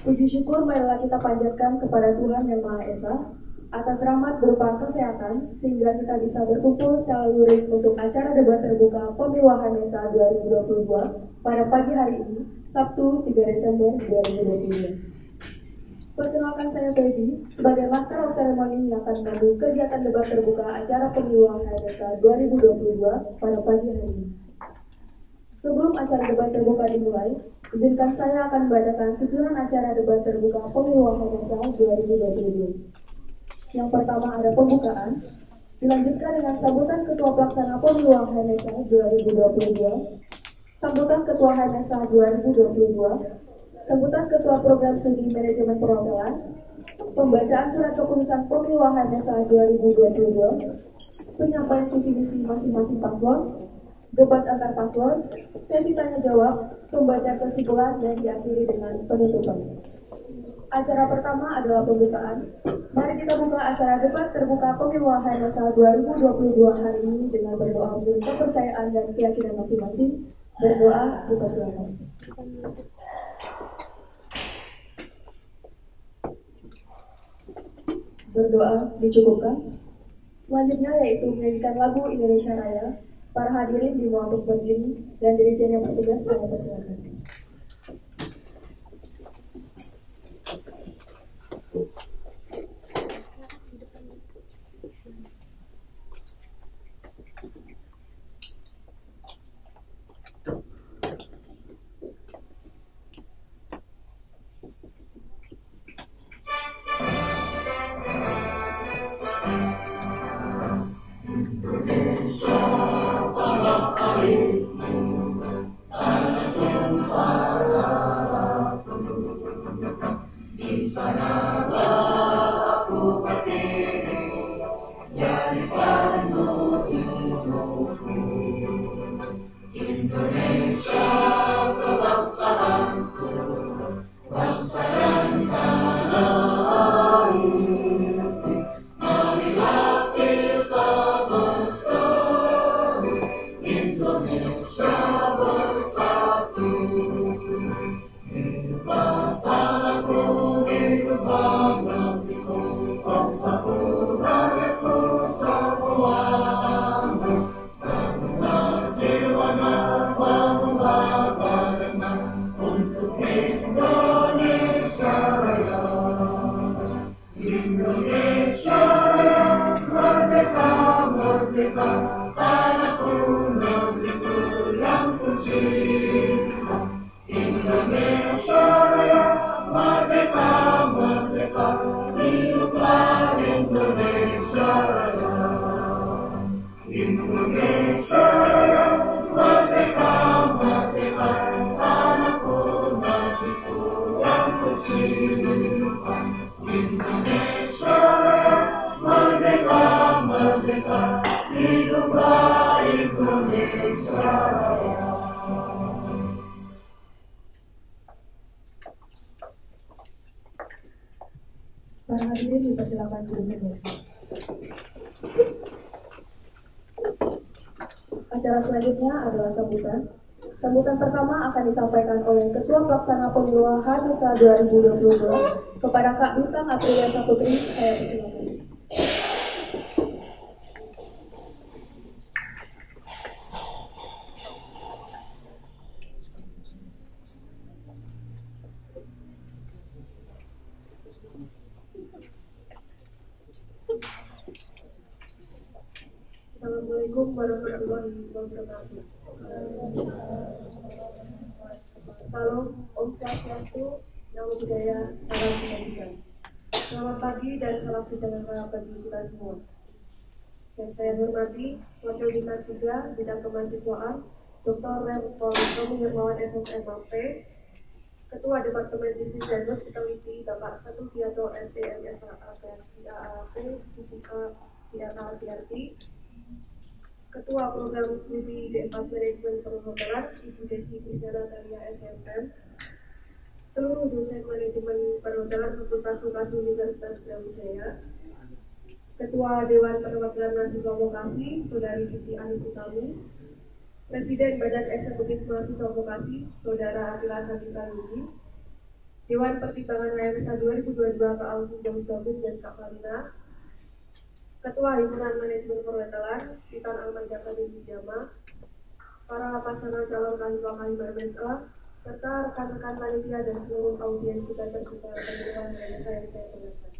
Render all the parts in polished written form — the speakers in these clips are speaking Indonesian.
Puji syukur marilah kita panjatkan kepada Tuhan Yang Maha Esa atas rahmat berupa kesehatan sehingga kita bisa berkumpul secara luring untuk acara debat terbuka Pemilu Hanesa 2022 pada pagi hari ini, Sabtu 3 Desember 2022. Perkenalkan, saya Feby sebagai Master of Ceremony yang akan memandu kegiatan debat terbuka acara Pemilu Hanesa 2022 pada pagi hari ini. Sebelum acara debat terbuka dimulai, izinkan saya akan membacakan susunan acara debat terbuka Pemilu Hanesa 2022. Yang pertama ada pembukaan, dilanjutkan dengan sambutan Ketua Pelaksana Pemilu Hanesa 2022, sambutan Ketua Hanesa 2022, sambutan Ketua Program Studi Manajemen Perhotelan, pembacaan surat keputusan Pemilu Hanesa 2022, penyampaian visi misi masing-masing paslon, debat antar paslon, sesi tanya jawab, pembacaan kesimpulan, dan diakhiri dengan penutupan. Acara pertama adalah pembukaan. Mari kita buka acara debat terbuka Pemilu Hanesa 2022 hari ini dengan berdoa menurut kepercayaan dan keyakinan masing-masing. Berdoa, dipersilakan. Berdoa dicukupkan. Selanjutnya yaitu menyanyikan lagu Indonesia Raya. Para hadirin diminta untuk berdiri dan dirijen yang bertugas saya persilakan. Para hadirin dipersilakan duduk kembali. Acara selanjutnya adalah sambutan. Sambutan pertama akan disampaikan oleh Ketua Pelaksana Pemilu Hanesa 2022 kepada Kak Bintang Aprilia Saputri. Saya persilakan. Assalamualaikum warahmatullahi wabarakatuh. Salam, Om Swastiastu, Namo Buddhaya, Salam Kebajikan. Selamat pagi dan salam sejahtera bagi kita semua. Yang saya hormati Wakil Bintang 3 Bidang Kemahasiswaan, Dr. Rem Tommy Hermawan SSMAP, Ketua Departemen Bisnis dan Hospitality Bapak Satuthianto SDMSAAP, CRT, Ketua Program Studi D4 Manajemen Perhotelan, Ibu Desi Krisnara Talia SMM, seluruh dosen manajemen perhotelan Fakultas Vokasi Universitas Brawijaya, Ketua Dewan Perwakilan Mahasiswa Vokasi, Saudari Titi Anis Utami, Presiden Badan Eksekutif Mahasiswa Vokasi, Saudara Atila Sabita Ludi, Dewan Pertimbangan HMSA 2022 Kak Alvin Bagus dan Kak Valina, Ketua Himpunan Manajemen Perhotelan Titan Almanja Akademi Jama, para pasangan calon kahibah HMSA, serta rekan-rekan panitia dan seluruh audiens kita terbuka pemilihan HMSA yang saya banggakan.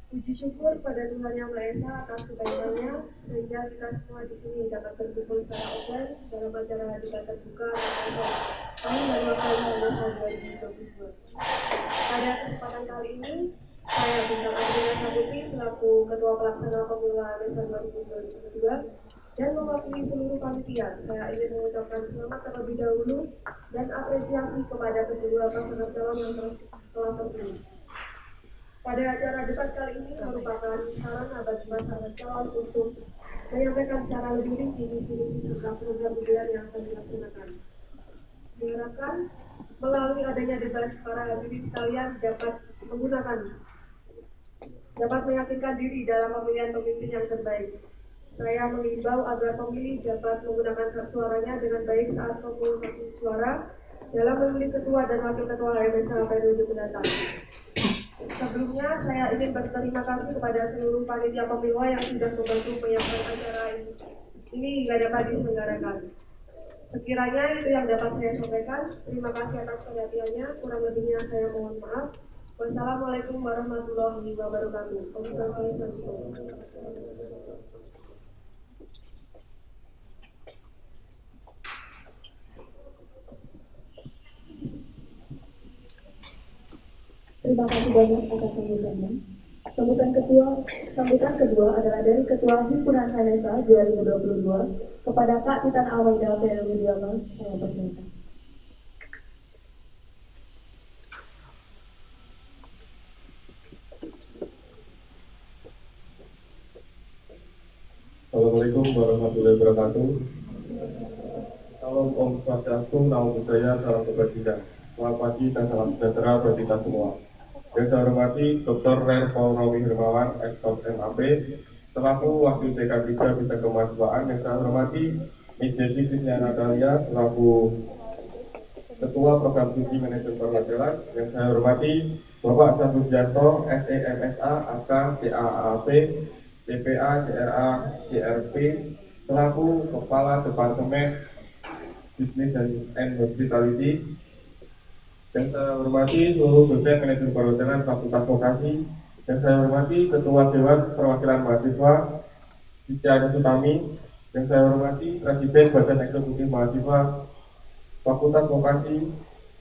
Puji syukur pada Tuhan Yang Maha Esa atas kebaikannya sehingga kita semua di sini dapat berkumpul secara offline dalam acara debat terbuka tahun baru HMSA 2022. Pada kesempatan kali ini, saya Bintang Adriana Saputri selaku Ketua Pelaksana Pemilu HMSA 2022 dan mewakili seluruh panitia, saya ingin mengucapkan selamat terlebih dahulu dan apresiasi kepada kedua pasangan calon yang telah terpilih. Pada acara debat kali ini merupakan sarana bagi pasangan calon untuk menyampaikan secara lebih rinci visi-misi serta program unggulan yang akan dilaksanakan. Diharapkan melalui adanya debat, para hadirin sekalian dapat meyakinkan diri dalam pemilihan pemimpin yang terbaik. Saya mengimbau agar pemilih dapat menggunakan hak suaranya dengan baik saat pemungutan suara dalam memilih ketua dan wakil ketua HMSA periode mendatang. Sebelumnya, saya ingin berterima kasih kepada seluruh panitia pemilu yang sudah membantu menyiapkan acara ini hingga dapat diselenggarakan. Sekiranya itu yang dapat saya sampaikan. Terima kasih atas perhatiannya. Kurang lebihnya saya mohon maaf. Wassalamualaikum warahmatullahi wabarakatuh. Terima kasih banyak atas sambutannya. Sambutan kedua adalah dari Ketua Himpunan HMSA 2022 kepada Kak Titan Almanja Akademi Jama. Saya persilakan. Assalamualaikum warahmatullahi wabarakatuh. Salam Om Swastiastu, Namo Buddhaya, salam kebajikan. Selamat pagi dan salam sejahtera bagi kita semua. Yang saya hormati Dr. Ren Paul Rawi Hermawan, Ekskos MAP, selaku Wakil Dekan 3 Bidang Kemahasiswaan. Yang saya hormati Miss Desi Kristina Natalia, selaku Ketua Program Studi Manajemen Perhotelan. Yang saya hormati Bapak Satu Janto, SEMSA, AK, CAAP, CPA, CRA, CRP, selaku Kepala Departemen Business and Hospitality. Yang saya hormati seluruh dosen manajemen perhotelan Fakultas Vokasi. Yang saya hormati Ketua Dewan Perwakilan Mahasiswa Cici Sutami. Yang saya hormati Presiden Badan Eksekutif Mahasiswa Fakultas Vokasi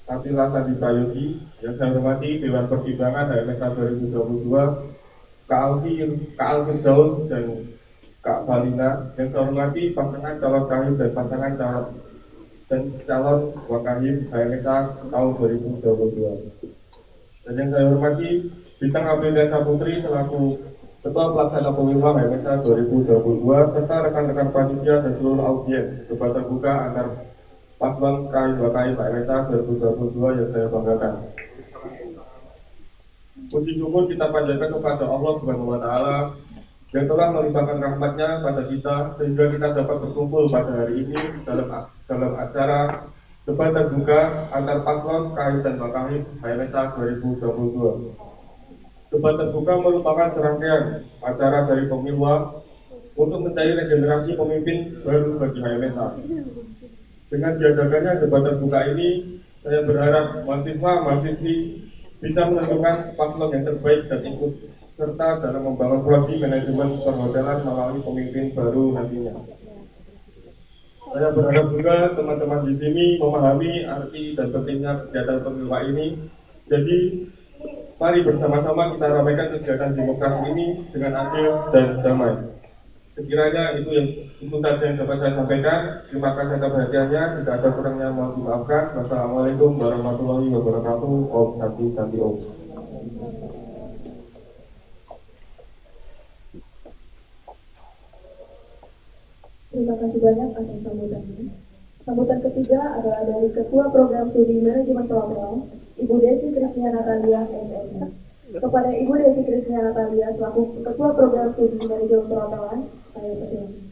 Atila Sandi Prayogi. Yang saya hormati Dewan Pertimbangan HMSA 2022 Kak Alvin Daus dan Kak Valina. Yang saya hormati pasangan calon kahim dan pasangan calon wakahim HMSA tahun 2022. Dan yang saya hormati Bintang Adriana Saputri selaku Ketua Pelaksana Pemilu HMSA 2022 serta rekan-rekan panitia dan seluruh audiens debat terbuka antar paslon kahim wakahim HMSA 2022 yang saya banggakan. Puji syukur kita panjatkan kepada Allah Subhanahu wa Ta'ala yang telah melimpahkan rahmatnya pada kita sehingga kita dapat berkumpul pada hari ini dalam acara debat terbuka antar paslon kahim dan wakahim HMSA 2022. Debat terbuka merupakan serangkaian acara dari pemilu untuk mencari regenerasi pemimpin baru bagi HMSA. Dengan diadakannya debat terbuka ini, saya berharap mahasiswa-mahasiswi bisa menentukan paslon yang terbaik dan ikut serta dalam membangun prodi manajemen perhotelan melalui pemimpin baru nantinya. Saya berharap juga teman-teman di sini memahami arti dan pentingnya kegiatan pemilu ini. Jadi, mari bersama-sama kita ramaikan kegiatan demokrasi ini dengan adil dan damai. Sekiranya itu saja yang dapat saya sampaikan. Terima kasih atas perhatiannya. Jika ada kurangnya mohon dimaafkan. Wassalamualaikum warahmatullahi wabarakatuh. Om Santi Om. Terima kasih banyak atas sambutannya. Sambutan ketiga adalah dari Ketua Program Studi Manajemen Perhotelan, Ibu Desi Kristina Natalia, SMK. Kepada Ibu Desi Kristina Natalia selaku Ketua Program Studi Manajemen Perhotelan, saya persilakan.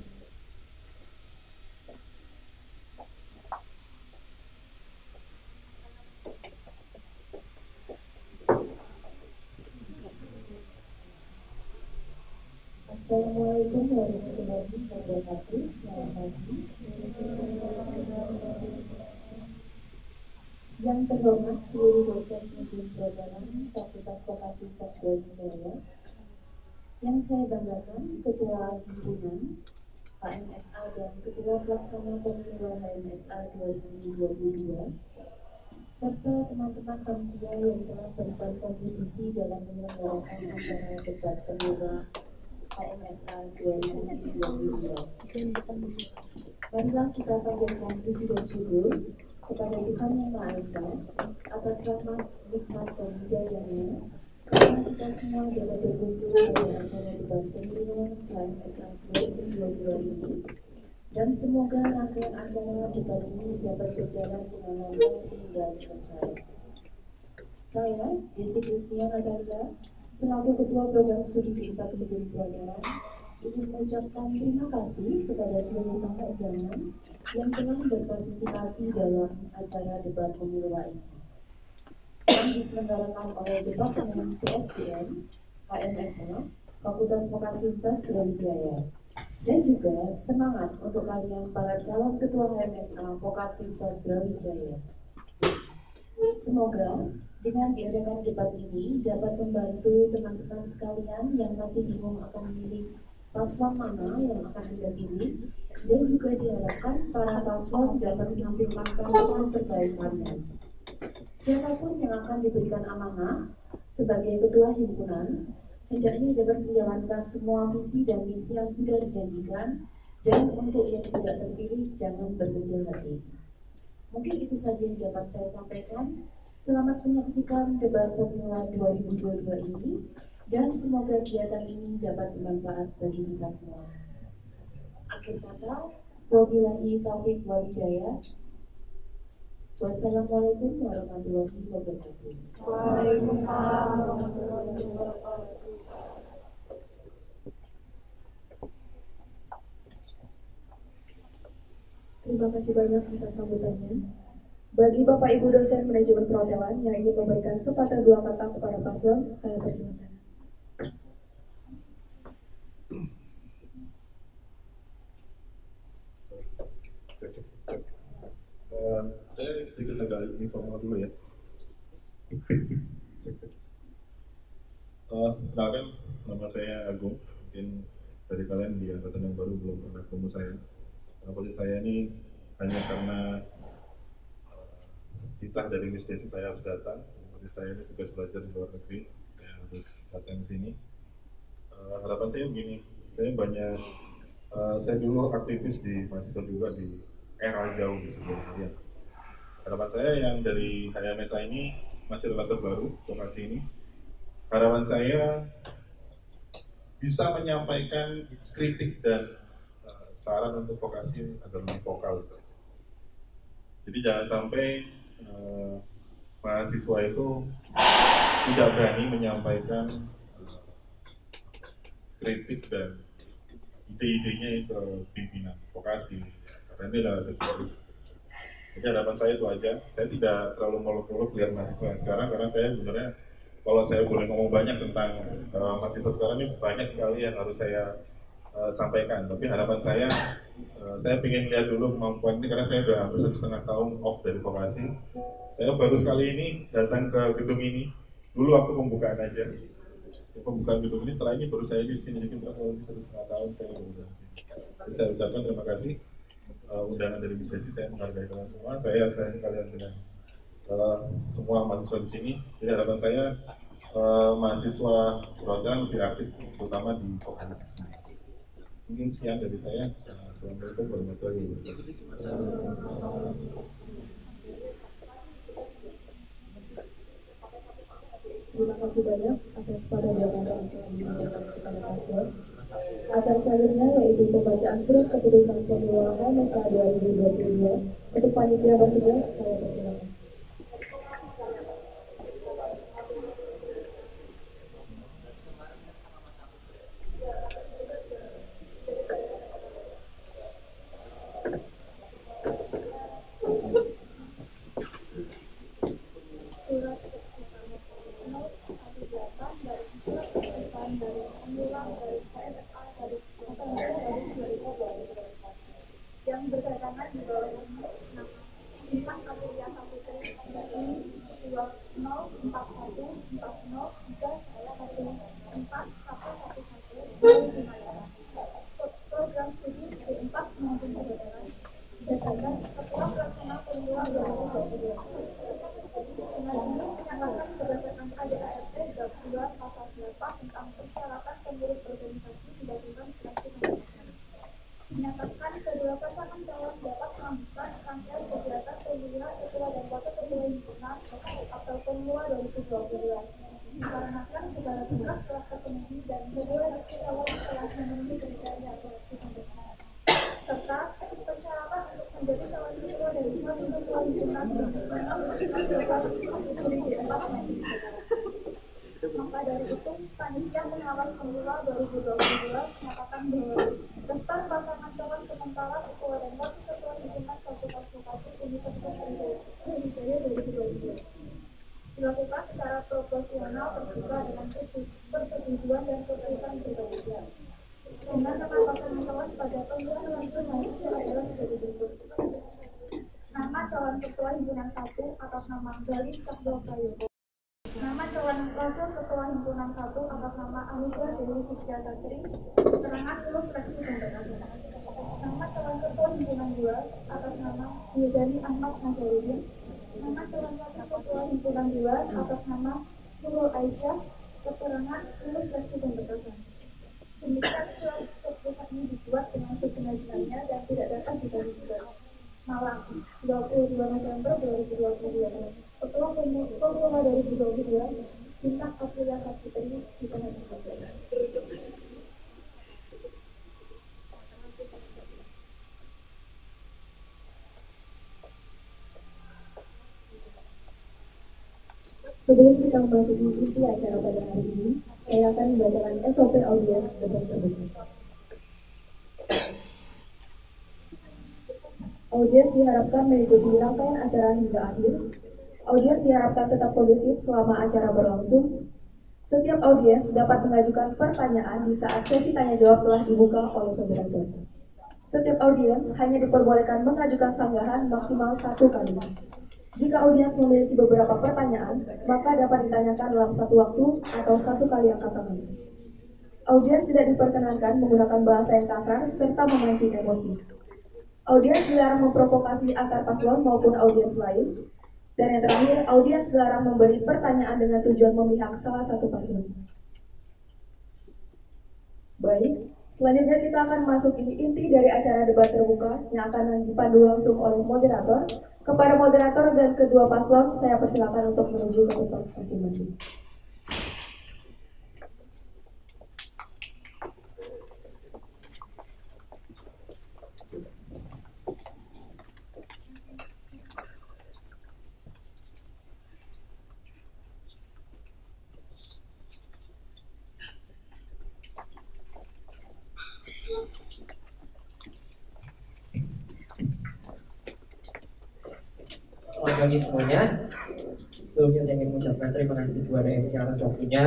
Assalamualaikum warahmatullahi wabarakatuh. Selamat pagi. Yang terhormat seluruh dosen Unit Pelajaran Fakultas Vokasi Brawijaya, yang saya banggakan Ketua Himpunan HMSA dan Ketua Pelaksana Pemilu HMSA 2022, serta teman-teman panitia yang telah berikan kontribusi dalam menyelenggarakan acara debat pemilu HMSA 2022. Marilah kita panjatkan puji dan syukur kepada Tuhan Yang Maha Esa atas rahmat, nikmat dan hidayahnya, karena kita semua dapat berkumpul pada acara debat pemilu HMSA 2022 ini, dan semoga rangkaian acara debat ini dapat berjalan dengan lancar hingga selesai. Saya, Desi Kristia Natalia, selaku Ketua Program Studi V4 Kementerian Pelajaran, ingin mengucapkan terima kasih kepada seluruh tamu undangan yang telah berpartisipasi dalam acara debat pemilu ini yang diselenggarakan oleh Departemen PSDM HMSA Fakultas Vokasi Brawijaya, dan juga semangat untuk kalian para calon ketua HMSA Vokasi Brawijaya. Semoga dengan diadakan debat ini dapat membantu teman-teman sekalian yang masih bingung akan memilih paslon mana yang akan kita pilih, dan juga diharapkan para paslon dapat menampilkan kemampuan terbaik kalian. Siapapun yang akan diberikan amanah sebagai ketua himpunan, hendaknya dapat menjalankan semua visi dan misi yang sudah dijanjikan, dan untuk yang tidak terpilih jangan berkecil hati. Mungkin itu saja yang dapat saya sampaikan. Selamat menyaksikan debat pemilu 2022 ini, dan semoga kegiatan ini dapat bermanfaat bagi kita semua. Akhir kata, wabillahi taufiq wal hidayah. Wassalamualaikum warahmatullahi wabarakatuh. Waalaikumsalam warahmatullahi wabarakatuh. Terima kasih banyak atas sambutannya. Bagi Bapak Ibu dosen manajemen perhotelan yang ingin memberikan sepatah dua kata kepada paslon, saya persilakan. Saya sedikit agak informal dulu ya. Kenalkan, nama saya Agung. Mungkin dari kalian di angkatan yang baru belum pernah ketemu saya. Posisi saya ini hanya karena titah dari Misdesi saya harus datang. Posisi saya ini tugas belajar di luar negeri, saya harus datang ke sini. Harapan saya begini, saya dulu aktivis di mahasiswa juga di era jauh di sebelumnya. Harapan saya yang dari HMSA ini masih relatif baru, vokasi ini. Harapan saya bisa menyampaikan kritik dan saran untuk vokasi agar lebih vokal. Jadi jangan sampai mahasiswa itu tidak berani menyampaikan kritik dan ide-idenya ke pimpinan vokasi, karena ini adalah baru. Jadi harapan saya itu aja. Saya tidak terlalu muluk-muluk lihat mahasiswa yang sekarang, karena saya sebenarnya kalau saya boleh ngomong banyak tentang mahasiswa sekarang ini banyak sekali yang harus saya sampaikan. Tapi harapan saya ingin lihat dulu kemampuan ini, karena saya sudah hampir 1,5 tahun off dari vokasi. Saya baru sekali ini datang ke gedung ini. Dulu waktu pembukaan aja. Pembukaan gedung ini, setelah ini baru saya di sini. Jadi berapa 1,5 tahun saya baru di sini. Jadi saya ucapkan terima kasih undangan dari Misdesi. Saya menghargai kalian semua. Saya sayang kalian dengan semua mahasiswa di sini. Jadi harapan saya mahasiswa program lebih aktif, terutama di vokasi. Mungkin sekian dari saya. Assalamualaikum warahmatullahi wabarakatuh. Terima kasih banyak atas pada jawaban yang telah disampaikan kepada paslon. Acara selanjutnya yaitu pembacaan surat keputusan pemilu HMSA 2022. Untuk panitia bertugas, saya persilakan. Surat keputusan dari surat keputusan dari pemilu dari HMSA Program studi D4 mengajukan kegagalan. Sedangkan Ketua Pelaksana Pemilu 2022. Dengan ini menyatakan berdasarkan KDART 22 pasal 8 tentang persyaratan pengurus organisasi dilakukan seleksi pemeriksaan. Menyatakan kedua pasangan calon dapat melanjutkan rangkaian kegiatan pemilihan ketua dan wakil ketua himpunan atau pemilu 2022. Dikarenakan segala tugas telah terpenuhi dan kedua calon telah memenuhi kriteria seleksi pemeriksaan. Serta persyaratan untuk menjadi calon ketua dari wakil ketua himpunan maka dari itu, panitia pengawas pemilu 2022 menyatakan bahwa daftar pasangan calon sementara ketua dan wakil ketua himpunan Fakultas Vokasi Universitas Brawijaya 2022 dilakukan secara proporsional terbuka dengan persetujuan dan keputusan berbeda. Dengan nama pasangan calon pada pemilihan langsung mahasiswa adalah sebagai berikut. Nama calon ketua himpunan 1 atas nama Galih Cahyo Prayogo. Nama calon wakil ketua himpunan 1 atas nama Anugrah Dewi Sukyatri. Keterangan lulus seleksi dan berhasil. Nama calon ketua himpunan 2 atas nama Yudani Ahmad Nazarudin. Nama calon wakil ketua himpunan 2 atas nama Nurul Aisyah. Keterangan lulus seleksi dan berhasil. Demikian surat keputusan ini dibuat dengan sekenanya dan tidak dapat ditanggung. Malang, 22 November 2022. Ketua Pemilu 2022, Bintang Aprilia Saputri di Penajam. Sebelum kita memasuki isi acara pada hari ini, saya akan membacakan SOP audiens debat terbuka. Audiens diharapkan mengikuti rangkaian acara hingga akhir. Audiens diharapkan tetap kondusif selama acara berlangsung. Setiap audiens dapat mengajukan pertanyaan di saat sesi tanya jawab telah dibuka oleh moderator. Setiap audiens hanya diperbolehkan mengajukan sanggahan maksimal 1 kali. Jika audiens memiliki beberapa pertanyaan, maka dapat ditanyakan dalam satu waktu atau 1 kali angkat tangan. Audiens tidak diperkenankan menggunakan bahasa yang kasar serta memancing emosi. Audiens dilarang memprovokasi antar paslon maupun audiens lain. Dan yang terakhir, audiens dilarang memberi pertanyaan dengan tujuan memihak salah satu paslon. Baik, selanjutnya kita akan masuk inti dari acara debat terbuka yang akan dipandu langsung oleh moderator. Kepada moderator dan kedua paslon, saya persilakan untuk menuju ke tempat masing-masing. Selamat pagi semuanya. Sebelumnya saya ingin mengucapkan terima kasih kepada MC atas waktunya.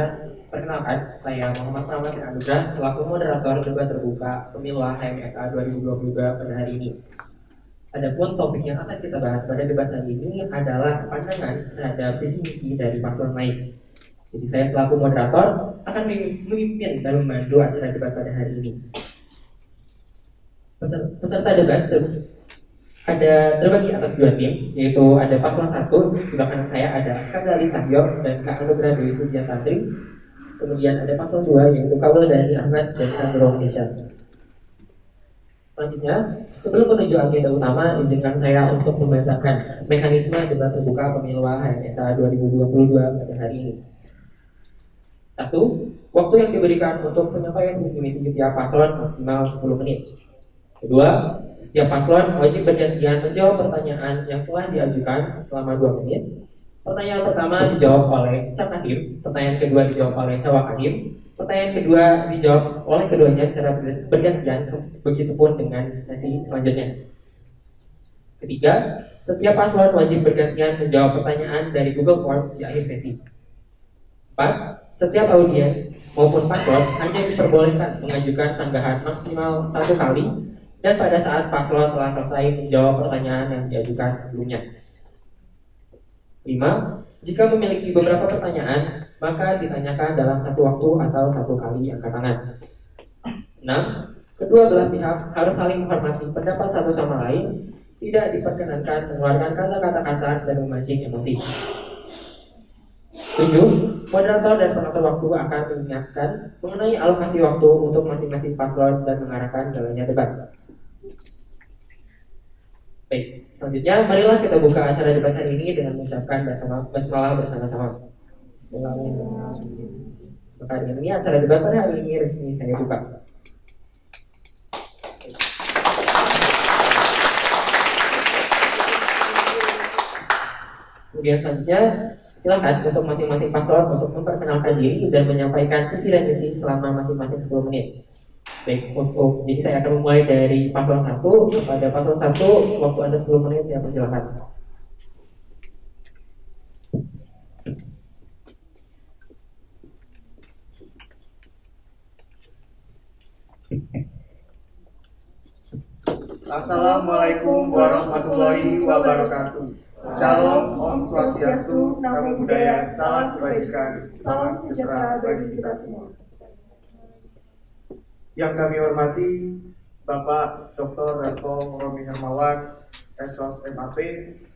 Perkenalkan, saya Muhammad Rahmat Anugrah selaku moderator debat terbuka Pemilu HMSA 2022 pada hari ini. Adapun topik yang akan kita bahas pada debat hari ini adalah pandangan terhadap visi misi dari paslon lain. Jadi saya selaku moderator akan memimpin dan memandu acara debat pada hari ini. Peserta debat ada terbagi atas 2 tim, yaitu ada paslon 1, sebelah kanan saya ada Kak Galih Cahyo dan Kak Anugrah Dewi Sukyatri. Kemudian ada paslon 2, yaitu Kak Wulandari Ahmad dan Kak Nurul Aisyah. Selanjutnya, sebelum menuju agenda utama, izinkan saya untuk membacakan mekanisme debat terbuka Pemilu HMSA 2022 pada hari ini. 1. Waktu yang diberikan untuk penyampaian visi-misi tiap paslon maksimal 10 menit. Kedua, setiap paslon wajib bergantian menjawab pertanyaan yang telah diajukan selama 2 menit. Pertanyaan pertama dijawab oleh Cak Hakim, pertanyaan kedua dijawab oleh Cawak Hakim, pertanyaan kedua dijawab oleh keduanya secara bergantian, begitupun dengan sesi selanjutnya. Ketiga, setiap paslon wajib bergantian menjawab pertanyaan dari Google Form di akhir sesi. 4. Setiap audiens maupun paslon hanya diperbolehkan mengajukan sanggahan maksimal 1 kali dan pada saat paslon telah selesai menjawab pertanyaan yang diajukan sebelumnya. 5. Jika memiliki beberapa pertanyaan, maka ditanyakan dalam satu waktu atau satu kali angkat tangan. 6. Kedua belah pihak harus saling menghormati pendapat satu sama lain, tidak diperkenankan mengeluarkan kata-kata kasar dan memancing emosi. 7. Moderator dan pengatur waktu akan mengingatkan mengenai alokasi waktu untuk masing-masing paslon dan mengarahkan jalannya debat. Baik, selanjutnya marilah kita buka acara debat hari ini dengan mengucapkan basmalah bersama-sama. Bismillahirrahmanirrahim. Maka dengan ini acara debat pada hari ini resmi saya buka. Kemudian selanjutnya silakan untuk masing-masing paslon untuk memperkenalkan diri dan menyampaikan visi dan misi selama masing-masing 10 menit. Baik, jadi saya akan memulai dari paslon 1. Kepada paslon 1, waktu Anda 10 menit, saya persilakan. Assalamualaikum warahmatullahi wabarakatuh. Shalom, Om Swastiastu, Namo Buddhaya, salam kebajikan, salam sejahtera bagi kita semua. Yang kami hormati Bapak Dr. Retno Romi Hermawan, SOS MAP,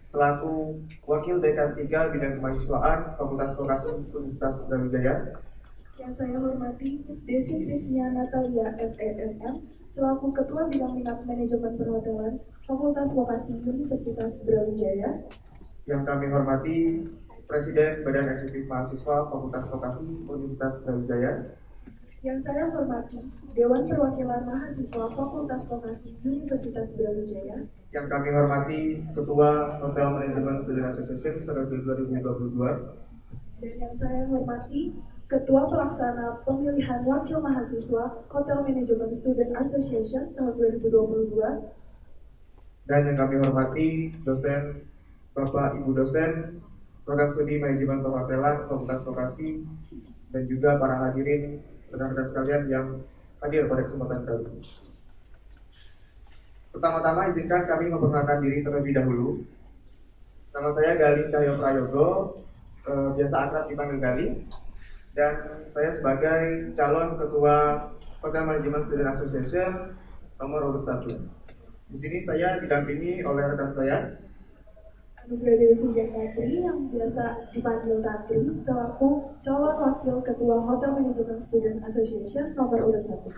selaku Wakil Dekan 3 Bidang Kemahasiswaan Fakultas Vokasi Universitas Brawijaya. Yang saya hormati Ms. Desi Krisnia Natalia SEMM, selaku Ketua Bidang Minat Manajemen Perhotelan Fakultas Vokasi Universitas Brawijaya. Yang kami hormati Presiden Badan Eksekutif Mahasiswa Fakultas Vokasi Universitas Brawijaya. Yang saya hormati Dewan Perwakilan Mahasiswa Fakultas Vokasi Universitas Brawijaya. Yang kami hormati Ketua Hotel Management Student Association periode 2022. Dan yang saya hormati Ketua Pelaksana Pemilihan Wakil Mahasiswa Hotel Management Student Association tahun 2022. Dan yang kami hormati dosen Bapak Ibu dosen Program Studi Manajemen Perhotelan Fakultas Vokasi dan juga para hadirin rekan-rekan sekalian yang hadir pada kesempatan kali ini. Pertama-tama izinkan kami memperkenalkan diri terlebih dahulu. Nama saya Gali Cahyo Prayogo, biasa akrab dipanggil Gali, dan saya sebagai calon ketua Hotel Management Student Association nomor urut 1. Di sini saya didampingi oleh rekan saya Anugerah Dewi Sugiantri yang biasa dipanggil Tantri, selaku calon wakil ketua Hotel Management Student Association nomor urut 1.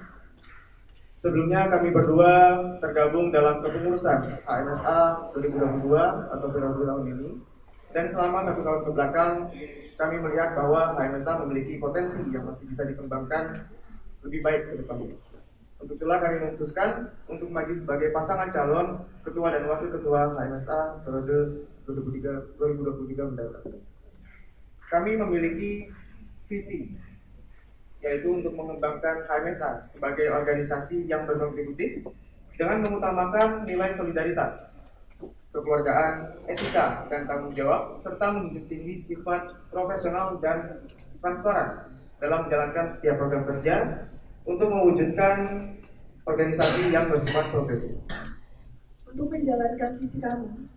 Sebelumnya kami berdua tergabung dalam kepengurusan HMSA 2022 atau periode tahun ini, dan selama 1 tahun kebelakang kami melihat bahwa HMSA memiliki potensi yang masih bisa dikembangkan lebih baik ke depannya. Untuk itulah kami memutuskan untuk maju sebagai pasangan calon ketua dan wakil ketua HMSA periode 2023 mendatang. Kami memiliki visi, yaitu untuk mengembangkan HMSA sebagai organisasi yang berkontributif dengan mengutamakan nilai solidaritas, kekeluargaan, etika, dan tanggung jawab, serta menjunjung tinggi sifat profesional dan transparan dalam menjalankan setiap program kerja untuk mewujudkan organisasi yang bersifat progresif. Untuk menjalankan visi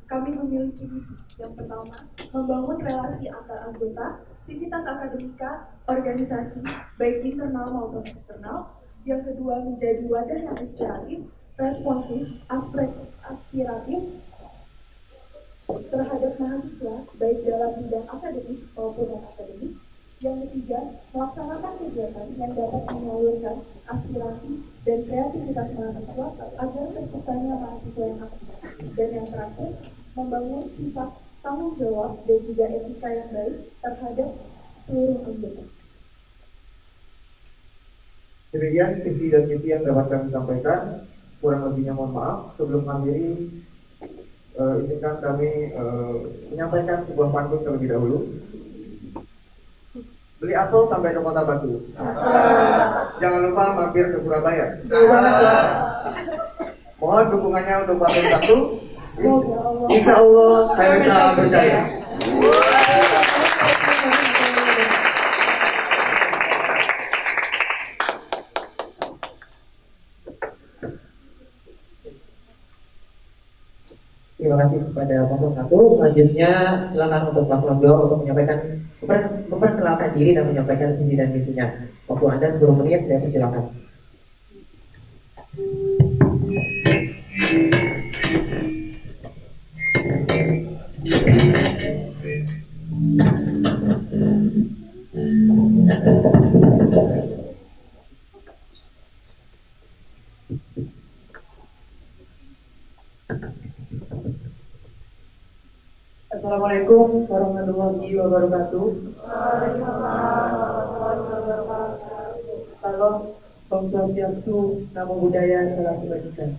kami memiliki misi. Yang pertama, membangun relasi antar anggota, sivitas akademika, organisasi, baik internal maupun eksternal. Yang kedua, menjadi wadah yang inspiratif, responsif, aspiratif terhadap mahasiswa, baik dalam bidang akademik maupun non-akademik. Yang ketiga, melaksanakan kegiatan yang dapat menyalurkan aspirasi dan kreativitas mahasiswa agar terciptanya mahasiswa yang aktif. Dan yang terakhir, membangun sifat tanggung jawab dan juga etika yang baik terhadap seluruh anggota. Demikian visi dan misi yang dapat kami sampaikan. Kurang lebihnya mohon maaf. Sebelum mengakhiri, izinkan kami menyampaikan sebuah pantun terlebih dahulu. Beli apel sampai ke Kota Batu. Jangan lupa mampir ke Surabaya. Mohon dukungannya untuk paslon 1. Insya Allah HMSA berjaya. Terima kasih kepada paslon 1. 1. Selanjutnya silakan untuk paslon 2 untuk menyampaikan memperkenalkan diri dan menyampaikan visi dan misinya. Waktu Anda 10 menit, saya persilakan. Assalamualaikum warahmatullahi wabarakatuh. Salam, Om Swastiastu, Namo Buddhaya, Salam Kebajikan.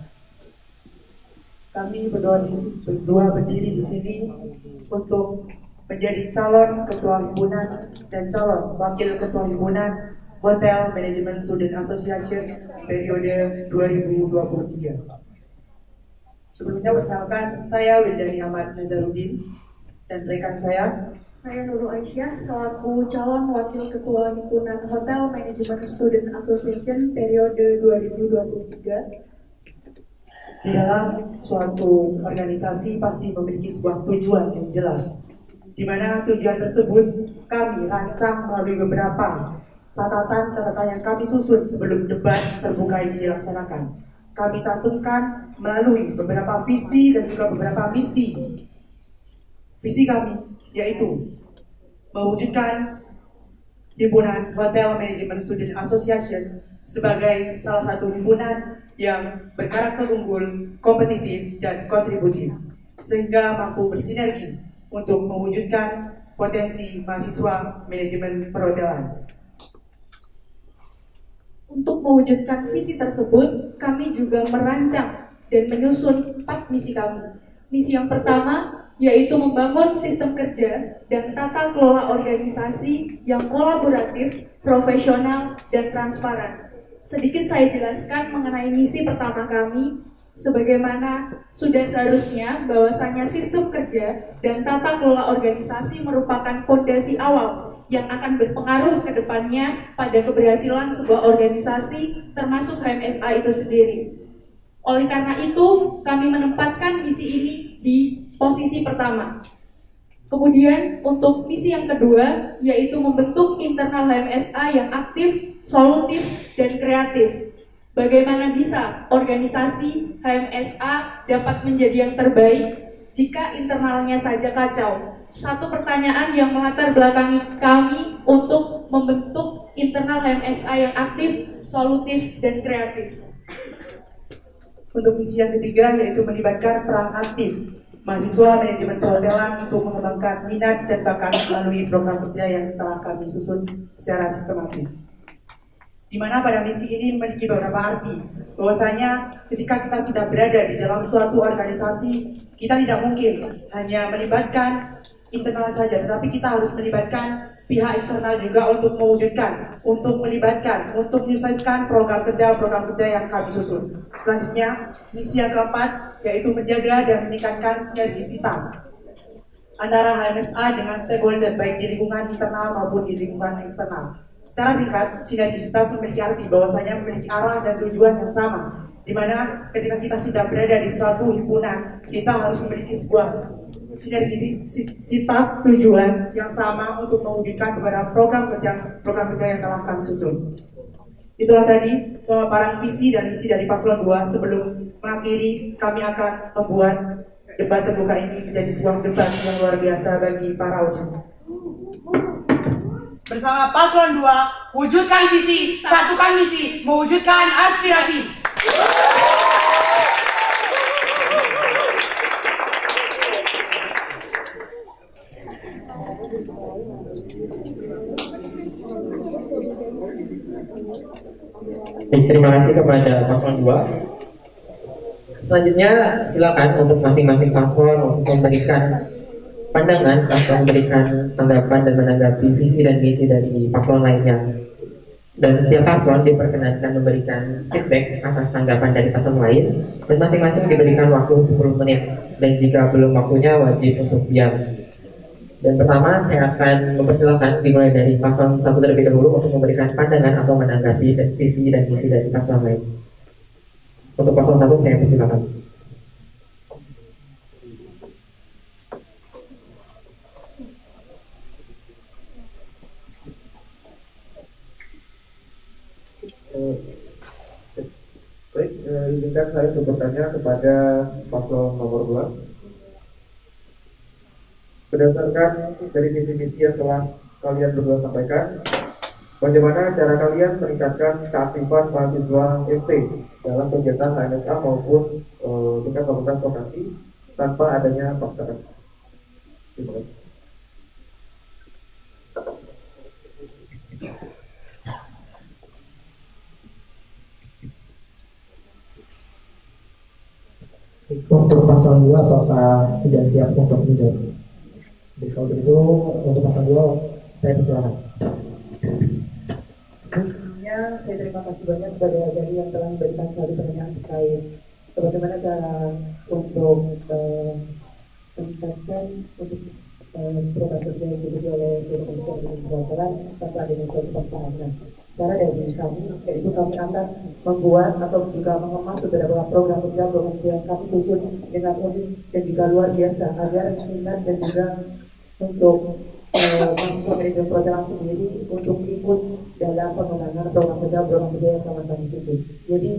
Kami berdua berdiri di sini untuk menjadi calon ketua himpunan dan calon wakil ketua himpunan Hotel Management Student Association periode 2023. Sebelumnya perkenalkan, saya Wildani Ahmad Nazaruddin dan rekan saya Nurul Aisyah selaku calon wakil ketua himpunan Hotel Management Student Association periode 2023. Di dalam suatu organisasi pasti memiliki sebuah tujuan yang jelas, di mana tujuan tersebut kami rancang melalui beberapa catatan yang kami susun sebelum debat terbuka ini dilaksanakan. Kami cantumkan melalui beberapa visi dan juga beberapa misi. Visi kami yaitu mewujudkan himpunan Hotel Management Student Association sebagai salah satu himpunan yang berkarakter unggul, kompetitif, dan kontributif, sehingga mampu bersinergi untuk mewujudkan potensi mahasiswa manajemen perhotelan. Untuk mewujudkan visi tersebut, kami juga merancang dan menyusun 4 misi kami. Misi yang pertama yaitu membangun sistem kerja dan tata kelola organisasi yang kolaboratif, profesional, dan transparan. Sedikit saya jelaskan mengenai misi pertama kami, sebagaimana sudah seharusnya bahwasanya sistem kerja dan tata kelola organisasi merupakan fondasi awal yang akan berpengaruh ke depannya pada keberhasilan sebuah organisasi termasuk HMSA itu sendiri. Oleh karena itu, kami menempatkan misi ini di posisi pertama. Kemudian untuk misi yang kedua yaitu membentuk internal HMSA yang aktif, solutif, dan kreatif. Bagaimana bisa organisasi HMSA dapat menjadi yang terbaik jika internalnya saja kacau? Satu pertanyaan yang melatar belakangi kami untuk membentuk internal HMSA yang aktif, solutif, dan kreatif. Untuk misi yang ketiga yaitu melibatkan peran aktif mahasiswa manajemen perhotelan untuk mengembangkan minat dan bakat melalui program kerja yang telah kami susun secara sistematis. Di mana pada misi ini memiliki beberapa arti, bahwasanya ketika kita sudah berada di dalam suatu organisasi, kita tidak mungkin hanya melibatkan internal saja, tetapi kita harus melibatkan pihak eksternal juga untuk mewujudkan, untuk melibatkan, untuk menyelesaikan program kerja yang kami susun. Selanjutnya, misi yang keempat yaitu menjaga dan meningkatkan sinergisitas antara HMSA dengan stakeholder baik di lingkungan internal maupun di lingkungan eksternal. Secara singkat, sinergisitas memiliki arti bahwasanya memiliki arah dan tujuan yang sama, di mana ketika kita sudah berada di suatu himpunan, kita harus memiliki sebuah sinergisitas tujuan yang sama untuk mewujudkan beberapa program kerja yang telah kami susun. Itulah tadi pemaparan visi dan misi dari paslon 2. Sebelum mengakhiri, kami akan membuat debat terbuka ini menjadi sebuah debat yang luar biasa bagi para audiens. Bersama paslon 2, wujudkan visi, satukan misi, mewujudkan aspirasi. Terima kasih kepada paslon 2. Selanjutnya silakan untuk masing-masing paslon untuk memberikan pandangan atau memberikan tanggapan dan menanggapi visi dan misi dari paslon lainnya. Dan setiap paslon diperkenankan memberikan feedback atas tanggapan dari paslon lain, dan masing-masing diberikan waktu 10 menit, dan jika belum waktunya wajib untuk diam. Dan pertama saya akan mempersilakan dimulai dari paslon 1 terlebih dahulu untuk memberikan pandangan atau menanggapi visi dan misi dari paslon lain. Untuk paslon 1 saya persilakan. Izinkan saya untuk bertanya kepada paslon nomor 2. Berdasarkan dari visi-misi yang telah kalian berdua sampaikan, bagaimana cara kalian meningkatkan keaktifan mahasiswa FT dalam kegiatan HMSA maupun tingkat fakultas vokasi tanpa adanya paksaan? Terima kasih. Untuk pasal 2 apakah sudah siap untuk menjawab? Jadi kalau begitu untuk pasal 2 saya persilakan. Sebelumnya saya terima kasih banyak kepada dari yang telah memberikan suatu pertanyaan terkait bagaimana cara untuk meningkatkan untuk program kerja yang diberikan oleh seluruh Komisi Pemilihan Perwakilan tanpa adanya suatu paksaan. Cara dari kami, yaitu kami akan membuat atau juga mengemas beberapa program kerja yang kami susun dengan unik dan juga luar biasa agar minat dan juga untuk mahasiswa manajemen perhotelan sendiri untuk ikut dalam pengembangan program kerja yang telah kami susun. Jadi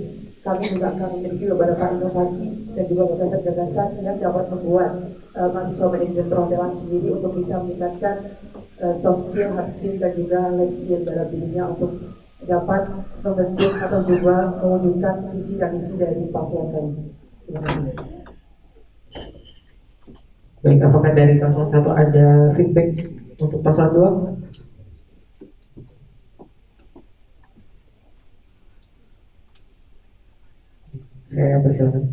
kami juga akan memiliki beberapa inovasi dan juga gagasan-gagasan yang dapat membuat mahasiswa manajemen perhotelan sendiri untuk bisa meningkatkan soft skill, hard skill dan juga life skill dalam dirinya untuk dapat membentuk atau juga mewujudkan visi dan misi dari paslon kami. Terima kasih. Baik, apakah dari paslon 1 ada feedback untuk paslon 2? Saya persilakan.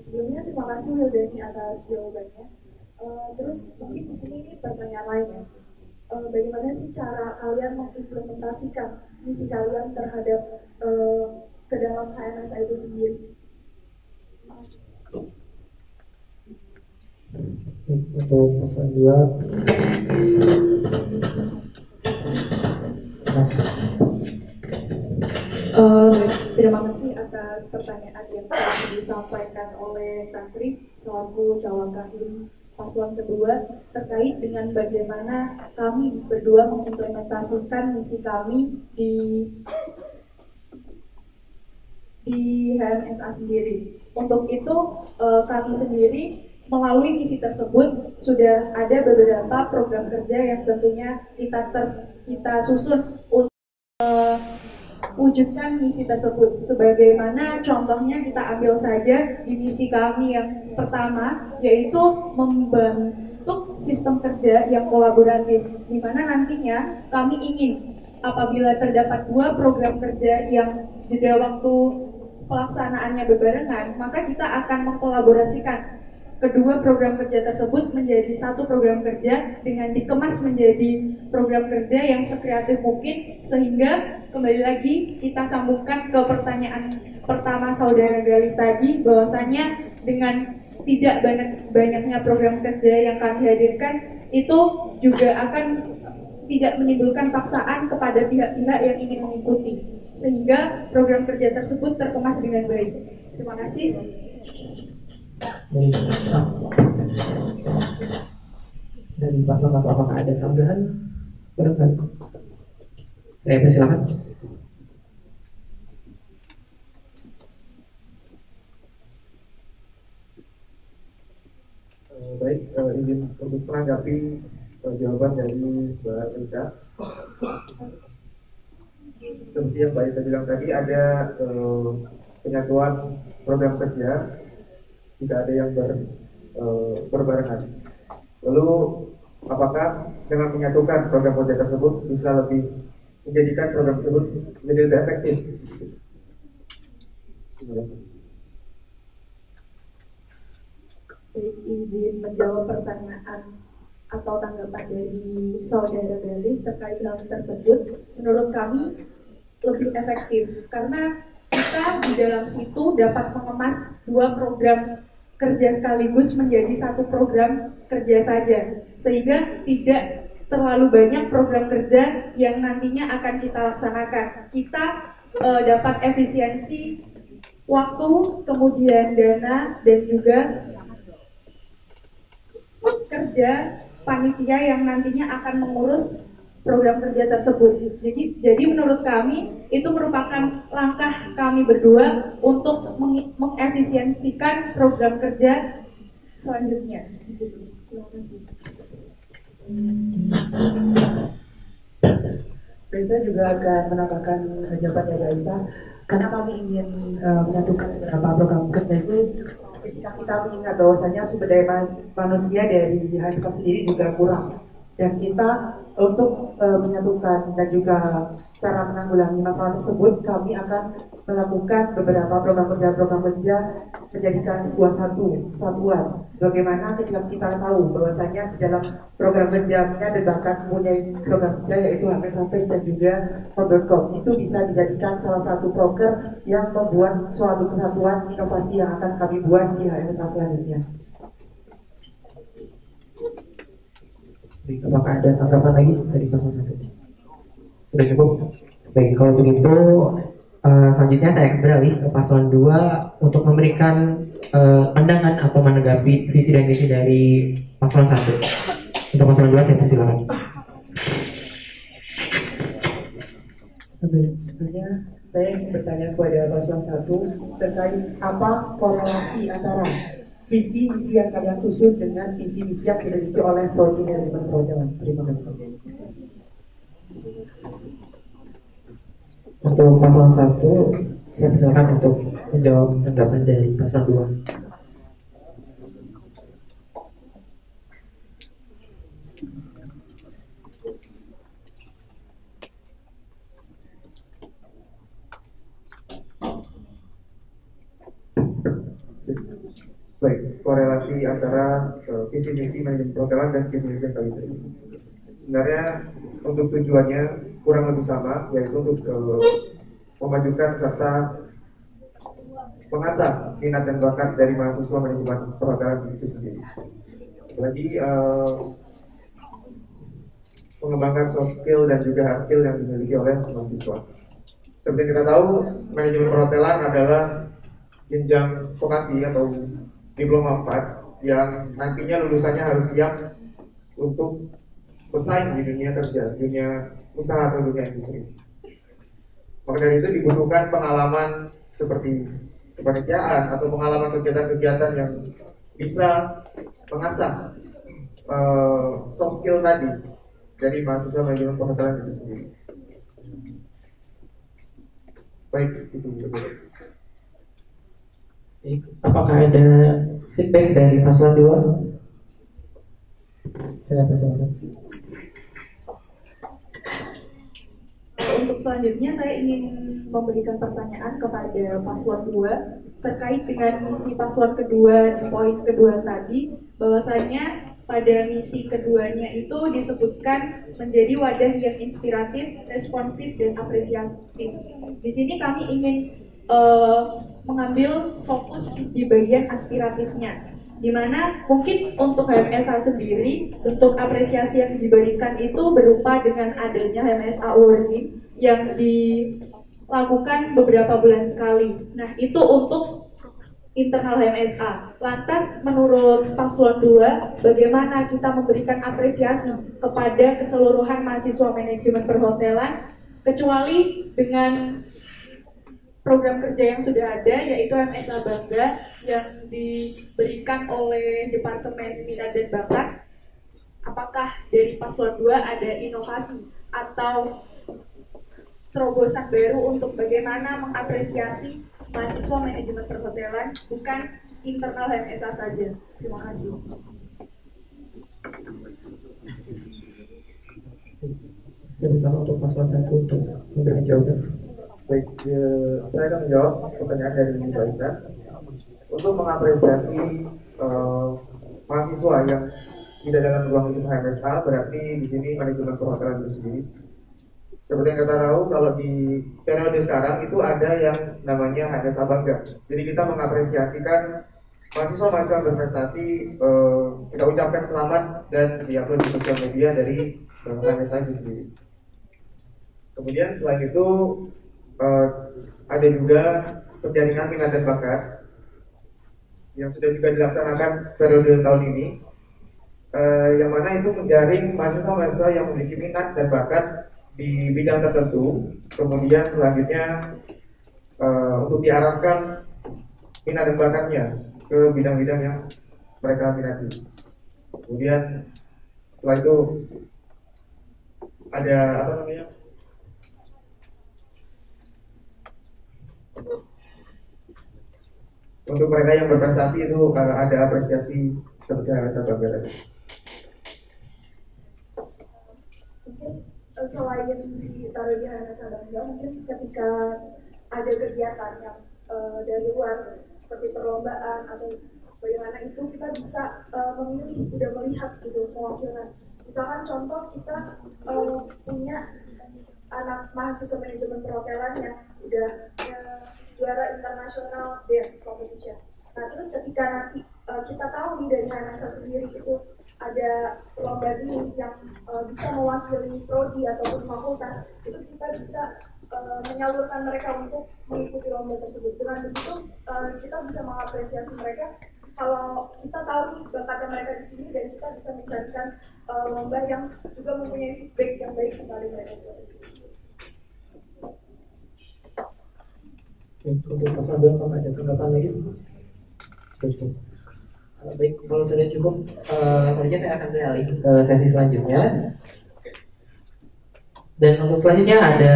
Sebelumnya terima kasih Wildani atas jawabannya. Terus mungkin di sini ini pertanyaan lainnya. Bagaimana sih cara kalian mengimplementasikan misi kalian terhadap ke dalam HMSA itu sendiri? Untuk pasal 2 terima kasih atas pertanyaan yang telah disampaikan oleh Kantri selaku Cawakahim paslon kedua terkait dengan bagaimana kami berdua mengimplementasikan misi kami di HMSA sendiri. Untuk itu kami sendiri melalui misi tersebut sudah ada beberapa program kerja yang tentunya kita susun untuk wujudkan misi tersebut. Sebagaimana contohnya kita ambil saja di misi kami yang pertama, yaitu membentuk sistem kerja yang kolaboratif, di mana nantinya kami ingin apabila terdapat 2 program kerja yang jeda waktu pelaksanaannya berbarengan, maka kita akan mengkolaborasikan kedua program kerja tersebut menjadi satu program kerja dengan dikemas menjadi program kerja yang sekreatif mungkin, sehingga kembali lagi kita sambungkan ke pertanyaan pertama saudara Gali tadi, bahwasanya dengan tidak banyaknya program kerja yang kami hadirkan itu juga akan tidak menimbulkan paksaan kepada pihak-pihak yang ingin mengikuti, sehingga program kerja tersebut terkemas dengan baik. Terima kasih. Dari pasal 1 apakah ada sanggahan? Barangkali saya persilakan. Baik, izin untuk menanggapi jawaban dari Mbak Elisa. Seperti yang Mbak Elisa bilang tadi, ada penyatuan program kerja jika ada yang berbarengan. Lalu apakah dengan menyatukan program kerja tersebut bisa lebih menjadikan program tersebut menjadi lebih efektif? Terima kasih. Baik, izin menjawab pertanyaan atau tanggapan dari saudara Gali terkait hal tersebut. Menurut kami lebih efektif karena kita di dalam situ dapat mengemas 2 program kerja sekaligus menjadi satu program kerja saja, sehingga tidak terlalu banyak program kerja yang nantinya akan kita laksanakan. Kita dapat efisiensi waktu, kemudian dana, dan juga kerja panitia yang nantinya akan mengurus program kerja tersebut. Jadi menurut kami itu merupakan langkah kami berdua untuk mengefisiensikan program kerja selanjutnya. Terima kasih. Saya juga akan menambahkan jawaban dari Aisyah, karena kami ingin menyatukan beberapa program kerja itu. Ketika kita mengingat bahwasanya sumber daya manusia dari HMSA sendiri juga kurang, dan kita untuk menyatukan dan juga cara menanggulangi masalah tersebut, kami akan melakukan beberapa program kerja menjadikan sebuah satuan. Sebagaimana ketika kita tahu bahwasanya di dalam program kerja minat dan bakat mempunyai program kerja yaitu HMSA Face dan juga Home.com, itu bisa dijadikan salah satu proker yang membuat suatu kesatuan inovasi yang akan kami buat di HMSA selanjutnya. Baik, apakah ada tanggapan lagi dari paslon 1? Sudah cukup? Baik, kalau begitu selanjutnya saya beralih ke paslon 2 untuk memberikan pandangan atau menanggapi visi dan misi dari paslon 1. Untuk paslon 2 saya persilakan. Sebenarnya saya ingin bertanya kepada paslon 1 terkait apa korelasi antara visi misi yang kalian susun dengan visi misi yang dimiliki oleh Polisi Manajemen Perhotelan. Terima kasih. Untuk paslon 1 saya persilakan untuk menjawab tanggapan dari paslon 2. Baik, korelasi antara visi misi manajemen perhotelan dan visi misi yang kami susun. Sebenarnya untuk tujuannya kurang lebih sama, yaitu untuk memajukan serta mengasah minat dan bakat dari mahasiswa manajemen perhotelan itu sendiri. Lagi mengembangkan soft skill dan juga hard skill yang dimiliki oleh mahasiswa. Seperti kita tahu, manajemen perhotelan adalah jenjang vokasi atau diploma 4 yang nantinya lulusannya harus siap untuk bersaing di dunia kerja, dunia usaha atau dunia industri. Maka dari itu dibutuhkan pengalaman seperti kepanitiaan atau pengalaman kegiatan-kegiatan yang bisa mengasah soft skill tadi dari mahasiswa manajemen perhotelan itu sendiri. Baik, itu. Apakah ada feedback dari paslon 2? Saya persilakan. Untuk selanjutnya saya ingin memberikan pertanyaan kepada paslon 2 terkait dengan misi paslon kedua di poin kedua tadi, bahwasanya pada misi keduanya itu disebutkan menjadi wadah yang inspiratif, responsif, dan apresiatif. Di sini kami ingin mengambil fokus di bagian aspiratifnya, di mana mungkin untuk HMSA sendiri untuk apresiasi yang diberikan itu berupa dengan adanya HMSA Awarding yang dilakukan beberapa bulan sekali. Nah, itu untuk internal HMSA. Lantas menurut paslon 2, bagaimana kita memberikan apresiasi kepada keseluruhan mahasiswa manajemen perhotelan, kecuali dengan program kerja yang sudah ada, yaitu HMSA Bangga yang diberikan oleh Departemen Minat dan Bakat. Apakah dari paslon 2 ada inovasi atau terobosan baru untuk bagaimana mengapresiasi mahasiswa manajemen perhotelan, bukan internal HMSA saja? Terima kasih. Saya bersama untuk paslon 1 untuk memberikan jawaban. Baik, saya akan menjawab pertanyaan dari Mbak Isa. Untuk mengapresiasi mahasiswa yang tidak dalam ruang lingkup HMSA, berarti di sini manajemen perhotelan itu sendiri. Seperti yang kita tahu, kalau di periode sekarang itu ada yang namanya HMSA Bangga. Jadi kita mengapresiasikan mahasiswa-mahasiswa yang berprestasi, kita ucapkan selamat dan diupload di sosial media dari HMSA itu sendiri. Kemudian selain itu ada juga penjaringan minat dan bakat yang sudah juga dilaksanakan periode tahun ini. yang mana itu menjaring mahasiswa-mahasiswa yang memiliki minat dan bakat di bidang tertentu. Kemudian selanjutnya untuk diarahkan minat dan bakatnya ke bidang-bidang yang mereka minati. Kemudian setelah itu ada apa namanya? Untuk mereka yang berprestasi itu ada apresiasi seperti yang saya sampaikan tadi. Mungkin selain ditaruh di HMSA Bangga, mungkin ketika ada kegiatan yang dari luar seperti perlombaan atau bagaimana itu kita bisa memilih, udah melihat gitu mewakilkan. Misalkan contoh kita punya anak mahasiswa manajemen perhotelan yang udah juara internasional dance competition. Nah terus ketika nanti kita tahu nih dari HMSA sendiri itu ada lomba ini yang bisa mewakili prodi ataupun fakultas, itu kita bisa menyalurkan mereka untuk mengikuti lomba tersebut. Dengan begitu kita bisa mengapresiasi mereka kalau kita tahu nih bakatnya mereka di sini, dan kita bisa mencarikan lomba yang juga mempunyai feedback yang baik kepada mereka tersebut. Untuk pasal 2 apakah ada tanggapan lagi? Cukup. Baik, kalau sudah cukup, selanjutnya saya akan beralih ke sesi selanjutnya. Dan untuk selanjutnya ada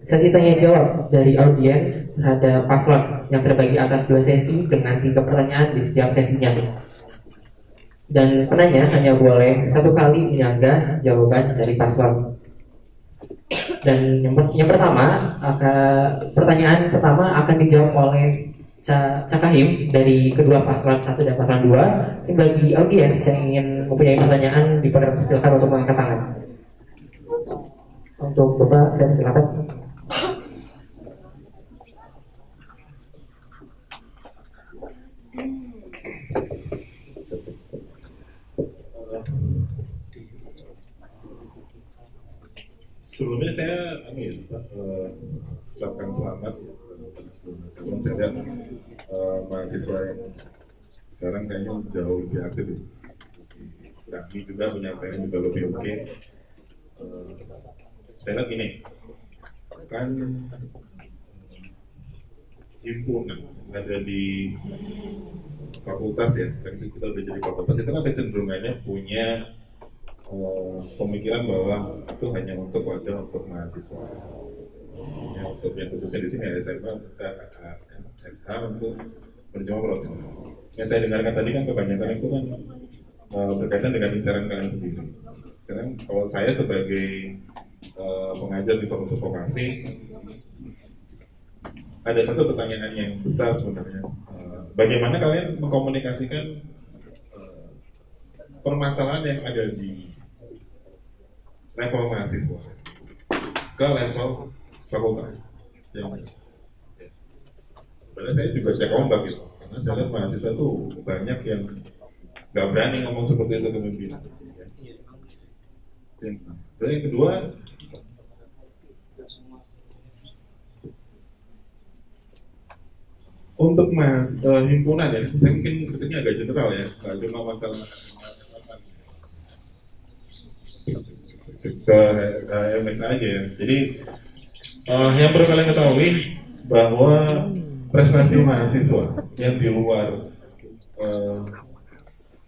sesi tanya jawab dari audiens terhadap paslon yang terbagi atas 2 sesi dengan 3 pertanyaan di setiap sesinya. Dan penanya hanya boleh 1 kali menyanggah jawaban dari paslon. Dan yang pertama, pertanyaan pertama akan dijawab oleh Cakahim dari kedua paslon 1 dan paslon 2. Ini bagi audiens yang ingin mempunyai pertanyaan dipersilakan untuk mengangkat tangan. Untuk Bapak, saya silakan. Sebelumnya saya ucapkan selamat. Saya lihat mahasiswa yang sekarang kayaknya jauh lebih aktif. Kami juga penyampaian juga lebih oke. Saya lihat gini, kan himpunan ada di fakultas ya, kan kita udah jadi fakultas itu kan kecenderungannya punya pemikiran bahwa itu hanya untuk wadah untuk mahasiswa. Ya, untuk yang khususnya di sini SMA, SH untuk berjuang program. Yang saya dengarkan tadi kan kebanyakan itu kan berkaitan dengan intern kalian sendiri. Sekarang kalau saya sebagai pengajar di fakultas vokasi, ada satu pertanyaan yang besar sebenarnya. Bagaimana kalian mengkomunikasikan permasalahan yang ada di level mahasiswa ke level fakultas? Sebenarnya saya juga cek ombak gitu, karena saya lihat mahasiswa tuh banyak yang nggak berani ngomong seperti itu ke pimpinan. Dan yang kedua, untuk himpunan ya, saya mungkin ketiknya agak general ya, nggak cuma masalah ke MSA aja ya. Jadi yang perlu kalian ketahui bahwa prestasi mahasiswa yang di luar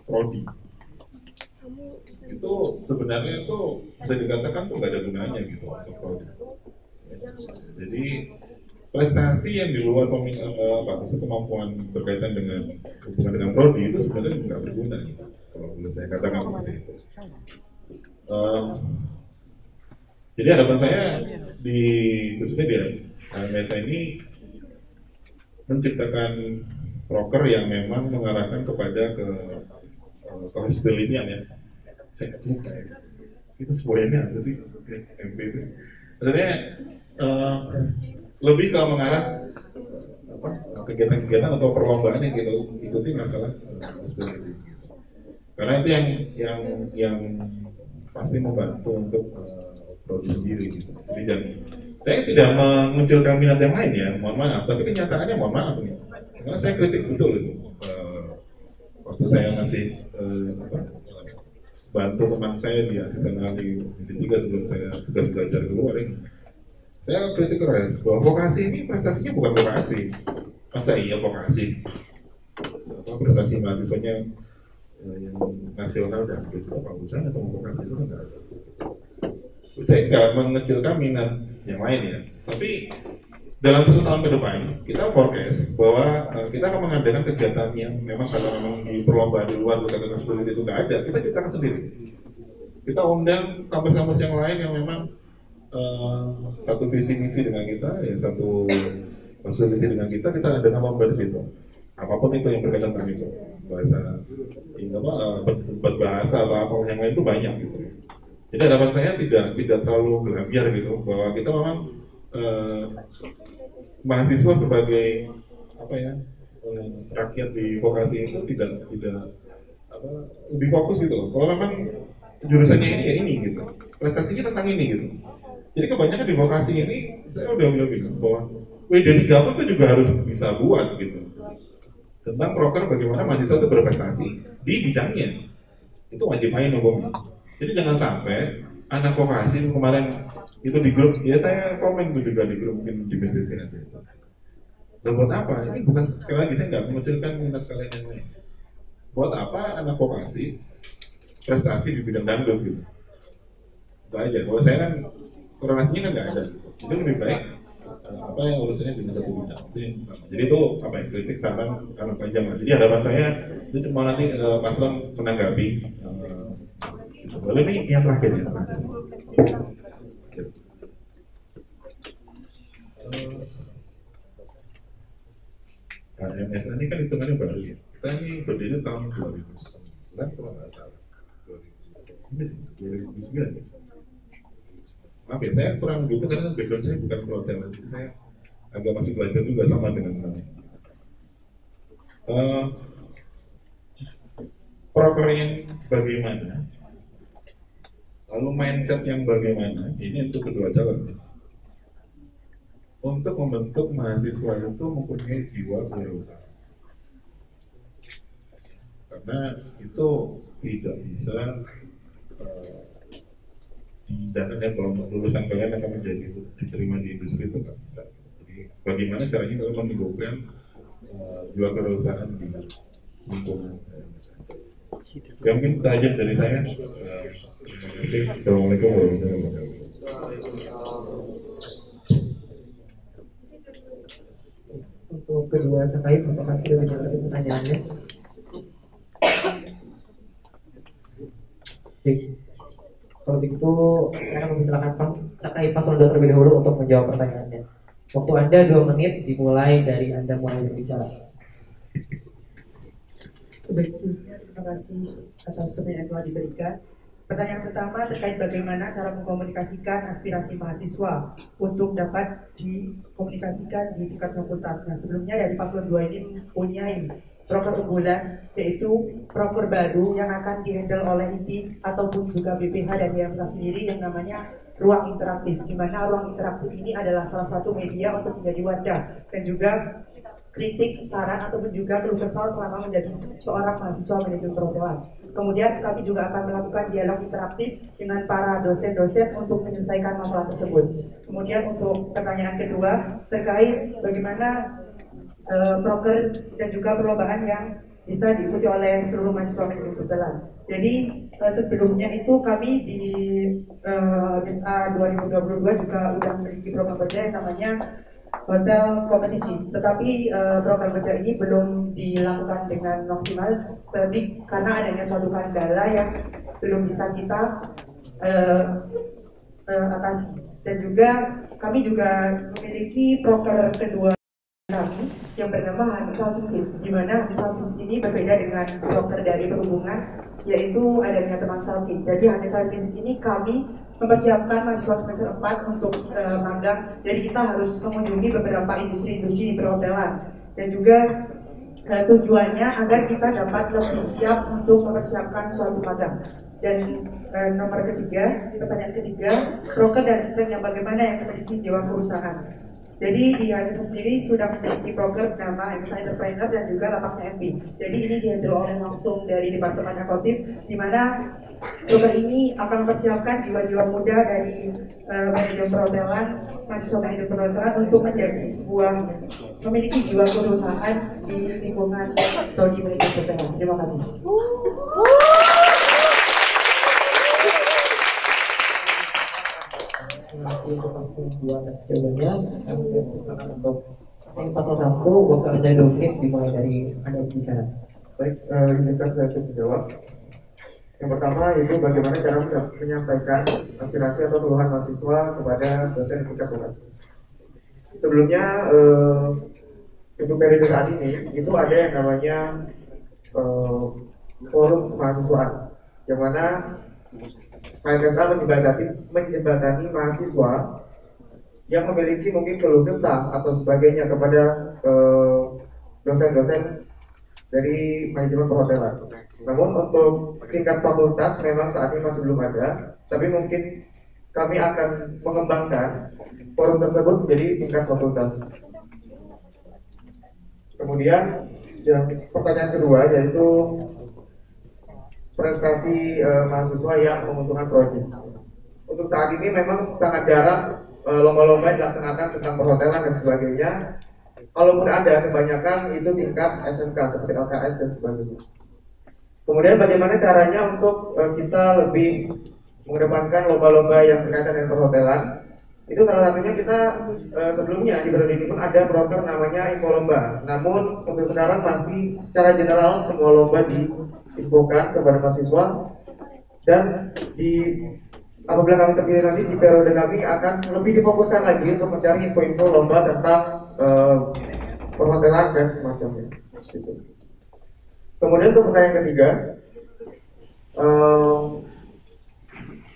prodi itu sebenarnya itu bisa dikatakan tuh nggak ada gunanya gitu untuk prodi. Jadi prestasi yang di luar kemampuan berkaitan dengan hubungan dengan prodi itu sebenarnya nggak berguna gitu, kalau boleh saya katakan seperti itu. Jadi harapan saya di khususnya di HMSA ini menciptakan proker yang memang mengarahkan kepada hospitality-an ya. Saya lupa ya. Itu semuanya apa sih? MP itu. Sebenarnya lebih ke mengarah kegiatan-kegiatan atau perlombaan yang kita ikuti masalah hospitality. Karena itu yang pasti membantu untuk produksi sendiri gitu. Jadi saya tidak mengucilkan minat yang lain ya, mohon maaf, tapi kenyataannya mohon maaf nih, karena saya kritik betul itu waktu saya masih bantu teman saya di asisten ahli juga sebelum saya tugas belajar keluar ini. Saya kritik keras bahwa vokasi ini prestasinya bukan vokasi. Masa iya vokasi? Prestasi mahasiswanya yang nasional dan itu apa urusannya sama vokasi itu kan nggak ada. Saya nggak mengecilkan minat yang lain ya, tapi dalam 1 tahun ke depan kita forecast bahwa kita akan mengadakan kegiatan yang memang kalau memang di perlombaan di luar kegiatan seperti itu nggak ada, kita ciptakan sendiri. Kita undang kampus-kampus yang lain yang memang satu visi misi dengan kita, ya satu fasiliti dengan kita adakan lomba di situ. Apapun itu yang berkaitan dengan itu, bahasa, berbahasa atau apa yang lain itu banyak gitu. Jadi harapan saya tidak terlalu gelambiar gitu, bahwa kita memang mahasiswa sebagai apa ya rakyat di vokasi itu tidak lebih fokus gitu. Kalau memang jurusannya ini ya ini gitu, prestasinya tentang ini gitu. Jadi kebanyakan di vokasi ini saya udah bilang bahwa WD3 pun itu juga harus bisa buat gitu tentang proker bagaimana mahasiswa itu berprestasi di bidangnya, itu wajib main hukumnya. Jadi jangan sampai anak vokasi kemarin itu di grup, ya saya komen juga di grup mungkin di BSDC aja. Dan buat apa? Ini bukan, sekali lagi saya nggak mengecilkan minat kalian yang lain. Buat apa anak vokasi prestasi di bidang dangdut gitu? Itu aja. Kalau saya kan korelasinya kan nggak ada. Itu lebih baik apa yang urusannya dengan satu bidang. Jadi itu apa ya, kritik saran karena panjang lah. Jadi harapan saya itu cuma nanti Mas Lam menanggapi. Lalu ini yang terakhir ya. MS ini kan hitungannya baru ya. Kita ini berdiri tahun 2009 kalau nggak salah. 2009. Maaf ya, saya kurang gitu karena background saya bukan perhotelan, jadi saya agak masih belajar juga sama dengan saya. Proker yang bagaimana, lalu mindset yang bagaimana, ini untuk kedua calon. Untuk membentuk mahasiswa itu mempunyai jiwa kewirausahaan. Karena itu tidak bisa didapat ya, kalau lulusan kalian akan menjadi diterima di industri itu nggak bisa. Jadi bagaimana caranya kalau menumbuhkan jiwa kewirausahaan di lingkungan. Ya mungkin itu aja dari saya. Assalamualaikum warahmatullahi wabarakatuh. Untuk kedua Cakai, terima kasih sudah menjawab pertanyaannya. Baik, kalau begitu saya akan mempersilakan Cakai Paslon 2 terlebih dahulu untuk menjawab pertanyaannya. Waktu Anda 2 menit dimulai dari Anda mulai berbicara. Baik, terima kasih atas pertanyaan yang telah diberikan. Pertanyaan pertama terkait bagaimana cara mengkomunikasikan aspirasi mahasiswa untuk dapat dikomunikasikan di tingkat fakultas. Nah, sebelumnya dari Paslon 2 ini mempunyai proker unggulan, yaitu proker baru yang akan dihandle oleh IPI ataupun juga BPH dan YMK sendiri yang namanya ruang interaktif, di mana ruang interaktif ini adalah salah satu media untuk menjadi wadah dan juga kritik, saran ataupun juga keluh kesal selama menjadi seorang mahasiswa manajemen perhotelan. Kemudian kami juga akan melakukan dialog interaktif dengan para dosen-dosen untuk menyelesaikan masalah tersebut. Kemudian untuk pertanyaan kedua terkait bagaimana proker dan juga perlombaan yang bisa diikuti oleh seluruh mahasiswa manajemen perhotelan. Jadi sebelumnya itu kami di MSA 2022 juga sudah memiliki program kerja yang namanya Hotel Kompetisi, tetapi program kerja ini belum dilakukan dengan maksimal, tapi karena adanya suatu kendala yang belum bisa kita atasi. Dan juga kami juga memiliki proker kedua kami yang bernama Hamisa Visit, di mana Hamisa Visit ini berbeda dengan proker dari perhubungan, yaitu adanya teman salkin. Jadi Hamisa Visit ini kami mempersiapkan mahasiswa semester 4 untuk magang. Jadi kita harus mengunjungi beberapa industri-industri di perhotelan dan juga tujuannya agar kita dapat lebih siap untuk mempersiapkan suatu magang. Dan nomor ketiga, pertanyaan ketiga, proker dan insight yang bagaimana yang memiliki jiwa perusahaan. Jadi di HMSA sendiri sudah memiliki proker nama HMSA Entrepreneur dan juga lapaknya MB. Jadi ini dihandle oleh langsung dari Departemen Ekotif, di mana Program ini akan mempersiapkan jiwa-jiwa muda dari manajemen perhotelan, mahasiswa manajemen perhotelan untuk menjadi memiliki jiwa kewirausahaan di lingkungan atau di manajemen perhotelan. Terima kasih. Terima kasih untuk pasal 2 atas jawabannya. Sekarang saya persilakan untuk yang pasal 1, Dr. Jadovin dimulai dari Anda bicara. Baik, izinkan saya menjawab. Yang pertama yaitu bagaimana cara menyampaikan aspirasi atau keluhan mahasiswa kepada dosen di tingkat lokasi. Sebelumnya untuk periode saat ini itu ada yang namanya forum kemahasiswaan, yang mana HMSA menjembatani mahasiswa yang memiliki mungkin keluh kesah atau sebagainya kepada dosen-dosen dari manajemen perhotelan. Namun untuk tingkat fakultas memang saat ini masih belum ada, tapi mungkin kami akan mengembangkan forum tersebut menjadi tingkat fakultas. Kemudian yang pertanyaan kedua yaitu prestasi mahasiswa yang menguntungkan proyek. Untuk saat ini memang sangat jarang lomba-lomba dilaksanakan tentang perhotelan dan sebagainya. Kalaupun ada, kebanyakan itu tingkat SMK seperti LKS dan sebagainya. Kemudian bagaimana caranya untuk kita lebih mengedepankan lomba-lomba yang berkaitan dengan perhotelan? Itu salah satunya kita sebelumnya di periode ini pun ada proker namanya Info Lomba. Namun untuk sekarang masih secara general semua lomba diinfokan kepada mahasiswa, dan apabila kami terpilih nanti di periode kami akan lebih difokuskan lagi untuk mencari info-info lomba tentang perhotelan dan semacamnya. Kemudian untuk pertanyaan ketiga,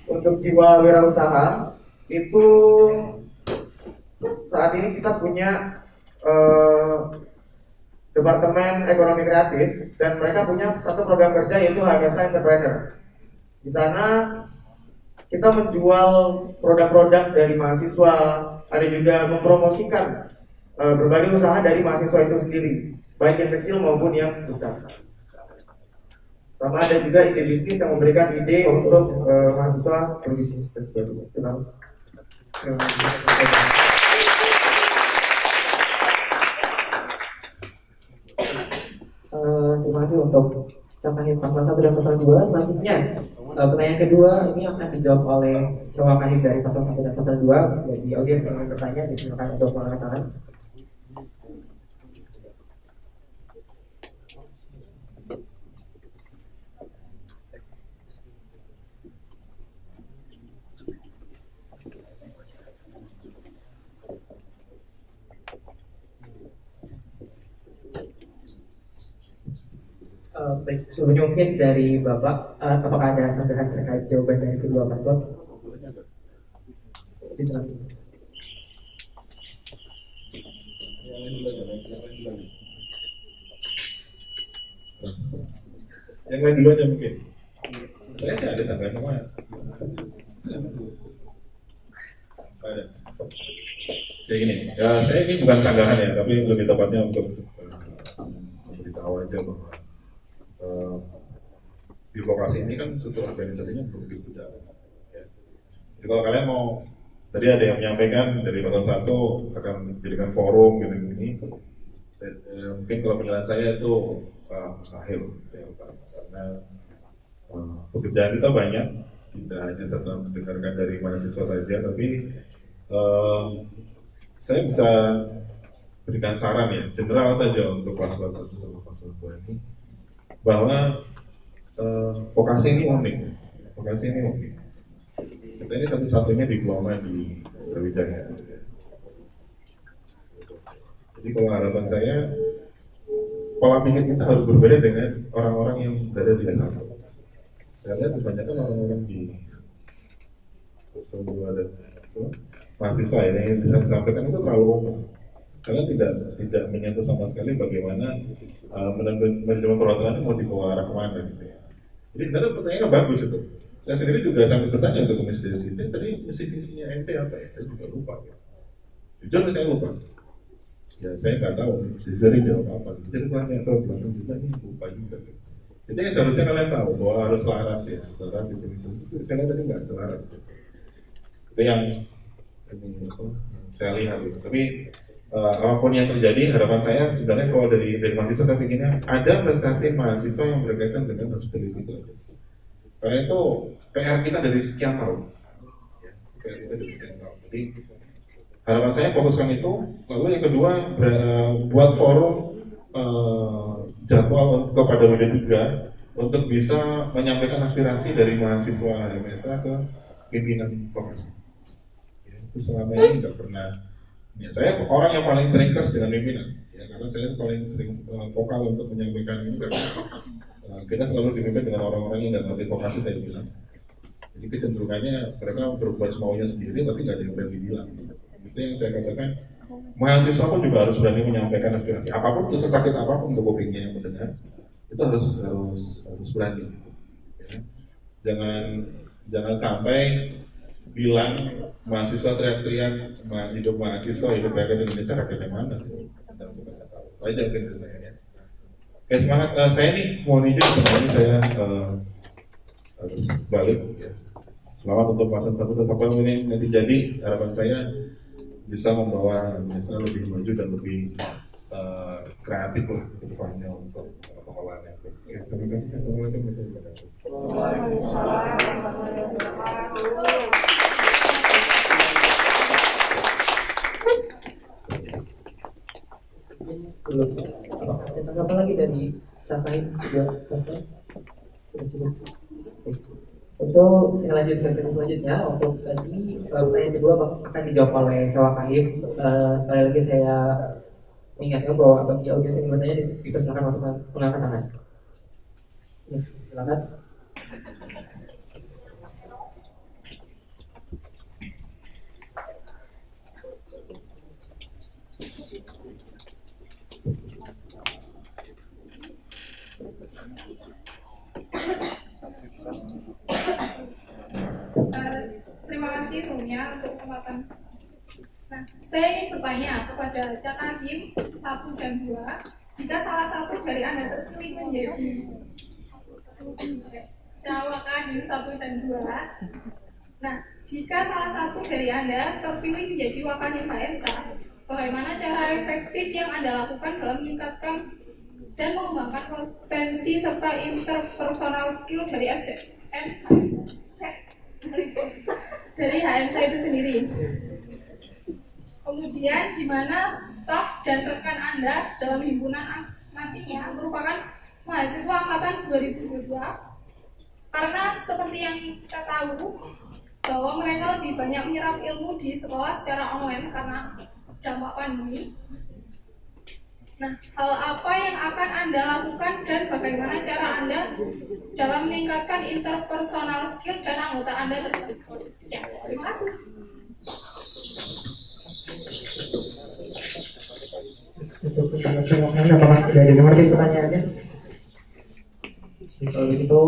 untuk jiwa wirausaha itu saat ini kita punya Departemen Ekonomi Kreatif, dan mereka punya satu program kerja yaitu HMSA Entrepreneur. Di sana kita menjual produk-produk dari mahasiswa, ada juga mempromosikan berbagai usaha dari mahasiswa itu sendiri, baik yang kecil maupun yang besar. Sama ada juga ide bisnis yang memberikan ide untuk mahasiswa berbisnis dan sebagainya. Terima kasih. Terima kasih untuk capaian pasal 1 dan pasal 2. Selanjutnya pertanyaan kedua ini akan dijawab oleh cowok kahim dari pasal 1 dan pasal 2. Jadi audiens yang ingin bertanya disilakan untuk mengangkat tangan. Baik, sebelumnya mungkin dari Bapak, apakah ada sanggahan terkait jawaban dari kedua paslon? Silakan. Yang lain dulu aja mungkin. Saya sih ada sanggahan sama. Ada. Ya gini, ya saya ini bukan sanggahan ya, tapi lebih tepatnya untuk memberitahu aja bahwa birokrasi ini kan struktur organisasinya belum berjalan. Ya. Jadi kalau kalian mau, tadi ada yang menyampaikan dari pasal 1 akan menjadikan forum gini-gini. Mungkin kalau penilaian saya itu mustahil, ya, karena pekerjaan kita banyak, tidak hanya serta mendengarkan dari mahasiswa saja, tapi saya bisa berikan saran ya, general saja untuk paslon 1 sama paslon 2 ini, bahwa vokasi ini unik. Vokasi ini unik. Kita ini satu-satunya diploma di Brawijaya. Jadi kalau harapan saya, pola pikir kita harus berbeda dengan orang-orang yang berada di S1. Saya lihat kebanyakan orang-orang di mahasiswa yang bisa disampaikan itu terlalu umum, karena tidak menyentuh sama sekali bagaimana manajemen perhotelan mau dibawa arah kemana gitu ya. Jadi sebenarnya pertanyaannya bagus itu. Saya sendiri juga sambil bertanya ke Komisi Disiplin, tadi misi-misinya MP apa ya? Saya juga lupa. Ya. Jujur saya lupa. Ya saya nggak tahu. Jadi jawab apa? Jadi tanya ke belakang juga ini lupa juga. Itu yang seharusnya kalian tahu bahwa harus selaras ya. Karena di sini saya lihat tadi nggak selaras. Gitu. Itu yang saya lihat gitu. Tapi apapun yang terjadi, harapan saya sebenarnya kalau dari mahasiswa saya pinginnya ada prestasi mahasiswa yang berkaitan dengan hospitality itu aja. Karena itu PR kita dari sekian tahun. PR kita dari sekian tahun. Jadi harapan saya fokuskan itu. Lalu yang kedua buat forum jadwal kepada WD3 untuk bisa menyampaikan aspirasi dari mahasiswa MSA ke pimpinan vokasi. Itu selama ini nggak pernah. Ya, saya orang yang paling sering keras dengan pimpinan, ya, karena saya paling sering vokal untuk menyampaikan ini karena kita selalu dipimpin dengan orang-orang yang nggak ngerti vokasi, saya bilang. Jadi kecenderungannya mereka berbuat semaunya sendiri, tapi nggak ada yang berani bilang. Itu yang saya katakan. Mahasiswa pun juga harus berani menyampaikan aspirasi. Apapun itu, sesakit apapun untuk kupingnya yang mendengar, itu harus berani. Ya. Jangan sampai bilang mahasiswa teriak-teriak hidup mahasiswa, hidup rakyat Indonesia, rakyatnya mana? Dan sebenarnya tahu. Aja mungkin dari saya ya. Oke, semangat. Saya nih mohon izin sebenarnya saya harus balik. Ya. Selamat untuk pasan 1 sampai ini nanti jadi harapan saya bisa membawa Indonesia lebih maju dan lebih kreatif lah ke depannya untuk pengelolaan yang baik. Oke, terima kasih. Assalamualaikum warahmatullahi wabarakatuh. Sebelumnya, ada apa lagi dari sampai juga selesai? Sudah. Untuk saya lanjut ke sesi selanjutnya. Untuk tadi pertanyaan kedua akan dijawab oleh Sewa Kahim. Sekali lagi saya mengingatkan bahwa bagi audiens yang bertanya dipersilakan untuk mengangkat tangan. Ya, silakan. Terima kasih sebelumnya untuk kesempatan. Nah, saya ingin bertanya kepada Cak Kahim 1 dan 2, jika salah satu dari Anda terpilih menjadi Cak Kahim 1 dan 2, nah, jika salah satu dari Anda terpilih menjadi Wakahim HMSA, bagaimana cara efektif yang Anda lakukan dalam meningkatkan dan mengembangkan kompetensi serta interpersonal skill dari SDM dari HMSA itu sendiri? Kemudian, di mana staf dan rekan Anda dalam himpunan nantinya merupakan mahasiswa angkatan 2022? Karena seperti yang kita tahu bahwa mereka lebih banyak menyerap ilmu di sekolah secara online karena dampak pandemi. Nah, hal apa yang akan Anda lakukan dan bagaimana cara Anda dalam meningkatkan interpersonal skill dan anggota Anda tersebut? Ya, terima kasih. Untuk pertanyaan apakah sudah dimengerti pertanyaannya? Kalau begitu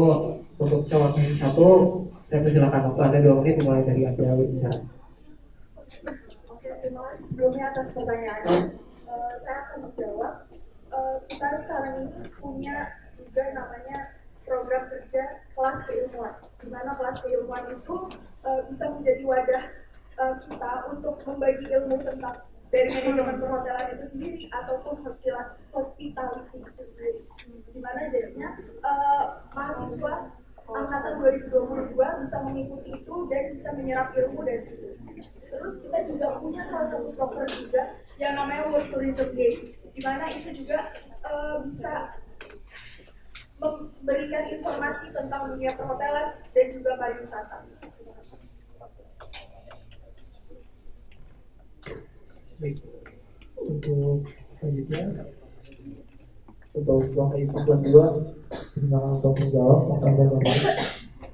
untuk jawaban 1 saya persilakan waktu Anda 2 menit dimulai dari Anda berbicara. Oke, terima kasih sebelumnya atas pertanyaannya. Saya akan menjawab. Kita sekarang ini punya juga namanya program kerja kelas keilmuan, di mana kelas keilmuan itu bisa menjadi wadah kita untuk membagi ilmu tentang dari manajemen perhotelan itu sendiri ataupun hospitality itu sendiri. Dimana jadinya mahasiswa angkatan 2022 bisa mengikuti itu dan bisa menyerap ilmu dari situ. Terus kita juga punya salah satu program juga yang namanya World Tourism Day, dimana itu juga bisa memberikan informasi tentang dunia perhotelan dan juga pariwisata. Baik, untuk selanjutnya untuk Wakahim Paslon 2 berusaha untuk menjawab pertanyaan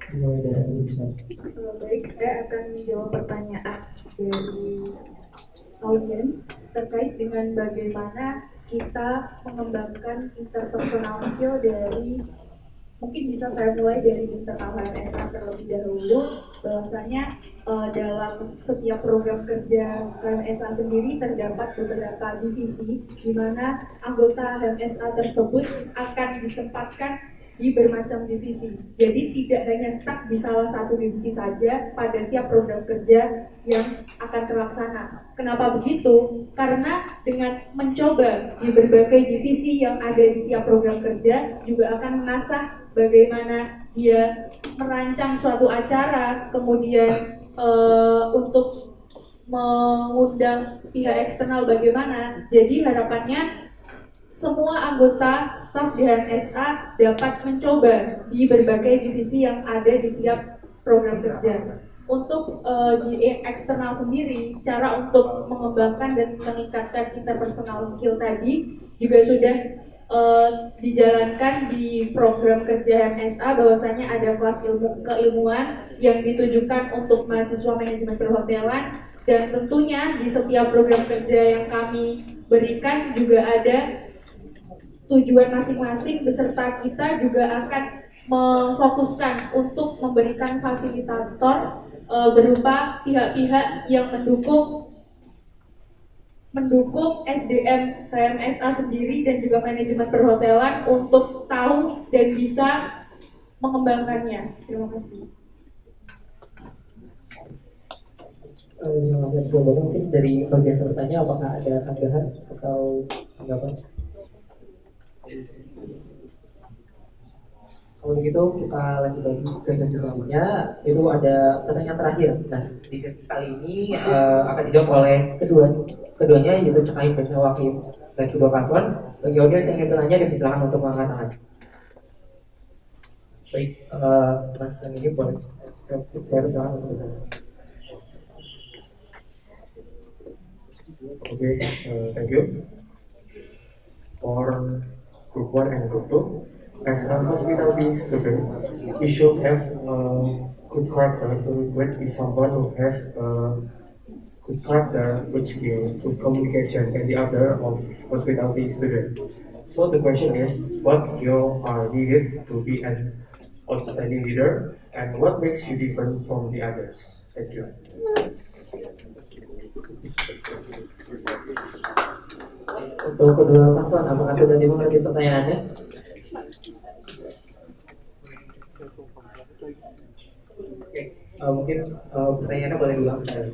dimulai dari yang besar. Baik, saya akan menjawab pertanyaan dari audiens terkait dengan bagaimana kita mengembangkan interpersonal skill dari, mungkin bisa saya mulai dari internal HMSA terlebih dahulu. Bahwasanya dalam setiap program kerja HMSA sendiri terdapat beberapa divisi di mana anggota HMSA tersebut akan ditempatkan di bermacam divisi. Jadi tidak hanya stuck di salah satu divisi saja pada tiap program kerja yang akan terlaksana. Kenapa begitu? Karena dengan mencoba di berbagai divisi yang ada di tiap program kerja juga akan mengasah bagaimana dia merancang suatu acara, kemudian untuk mengundang pihak eksternal bagaimana. Jadi harapannya semua anggota staf di HMSA dapat mencoba di berbagai divisi yang ada di tiap program kerja. Untuk di eksternal sendiri, cara untuk mengembangkan dan meningkatkan interpersonal skill tadi juga sudah dijalankan di program kerja HMSA, bahwasanya ada kelas keilmuan yang ditujukan untuk mahasiswa manajemen perhotelan, dan tentunya di setiap program kerja yang kami berikan juga ada tujuan masing-masing, beserta kita juga akan memfokuskan untuk memberikan fasilitator berupa pihak-pihak yang mendukung SDM HMSA sendiri dan juga manajemen perhotelan untuk tahu dan bisa mengembangkannya. Terima kasih. Mungkin dari bagian bertanya, apakah ada sanggahan atau tanggapan? Kalau gitu kita lanjut lagi ke sesi selanjutnya, itu ada pertanyaan terakhir. Nah, di sesi kali ini akan dijawab oleh keduanya, yaitu Cak Aim dan Wakim dan kedua paslon. Bagi audiens yang ingin bertanya, dipersilakan untuk mengangkat tangan. Baik, Mas ini boleh saya persilakan untuk bertanya. Okay, thank you. For Group 1 and Group 2, as a hospitality student, we should have a good character to work with someone who has a good character, good skill, good communication, and the other of hospitality student. So the question is, what skills are needed to be an outstanding leader, and what makes you different from the others? Thank you. Untuk kedua paslon, apakah sudah dimengerti pertanyaannya? Mungkin pertanyaannya boleh diulang sekali.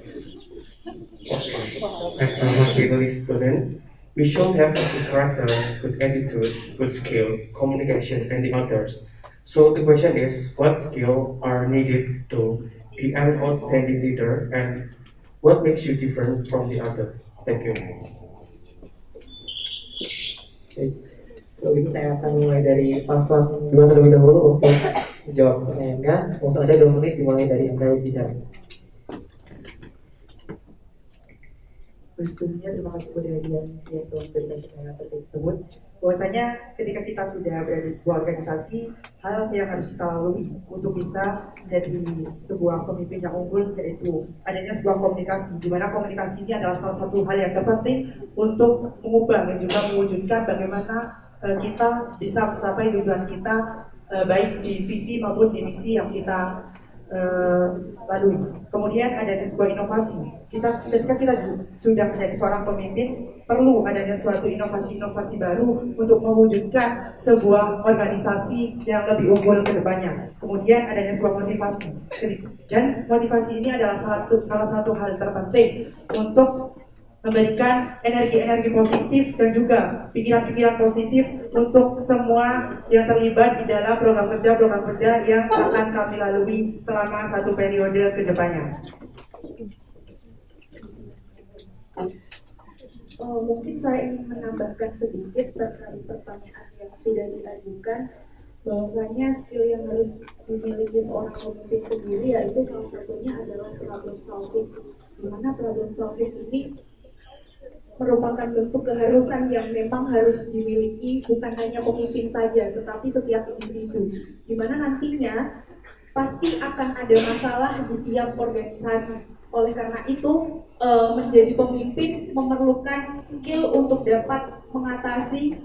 As a hospitality student, we should have a good character, good attitude, good skill, communication, and the others. So the question is, what skills are needed to be an outstanding leader, and what makes you different from the other? Thank you. Kalau gitu saya akan mulai dari paslon 2 terlebih dahulu untuk menjawab pertanyaannya. Untuk ada 2 menit dimulai dari Anda bicara. Sebelumnya terima kasih kepada Dian yang telah memberikan pertanyaan tersebut. Bahwasanya ketika kita sudah berada di sebuah organisasi, hal yang harus kita lalui untuk bisa menjadi sebuah pemimpin yang unggul yaitu adanya sebuah komunikasi, di mana komunikasi ini adalah salah satu hal yang terpenting untuk mengubah dan juga mewujudkan bagaimana kita bisa mencapai tujuan kita baik di visi maupun di misi yang kita lalui. Kemudian adanya sebuah inovasi. Ketika kita sudah menjadi seorang pemimpin, perlu adanya suatu inovasi-inovasi baru untuk mewujudkan sebuah organisasi yang lebih unggul ke depannya. Kemudian adanya sebuah motivasi. Dan motivasi ini adalah salah satu hal terpenting untuk memberikan energi-energi positif dan juga pikiran-pikiran positif untuk semua yang terlibat di dalam program kerja yang akan kami lalui selama satu periode ke depannya. Mungkin saya ingin menambahkan sedikit terkait pertanyaan yang sudah diajukan, bahwasanya skill yang harus dimiliki seorang pemimpin sendiri yaitu salah satunya adalah problem solving, di mana problem solving ini merupakan bentuk keharusan yang memang harus dimiliki bukan hanya pemimpin saja, tetapi setiap individu, di mana nantinya pasti akan ada masalah di tiap organisasi. Oleh karena itu, menjadi pemimpin memerlukan skill untuk dapat mengatasi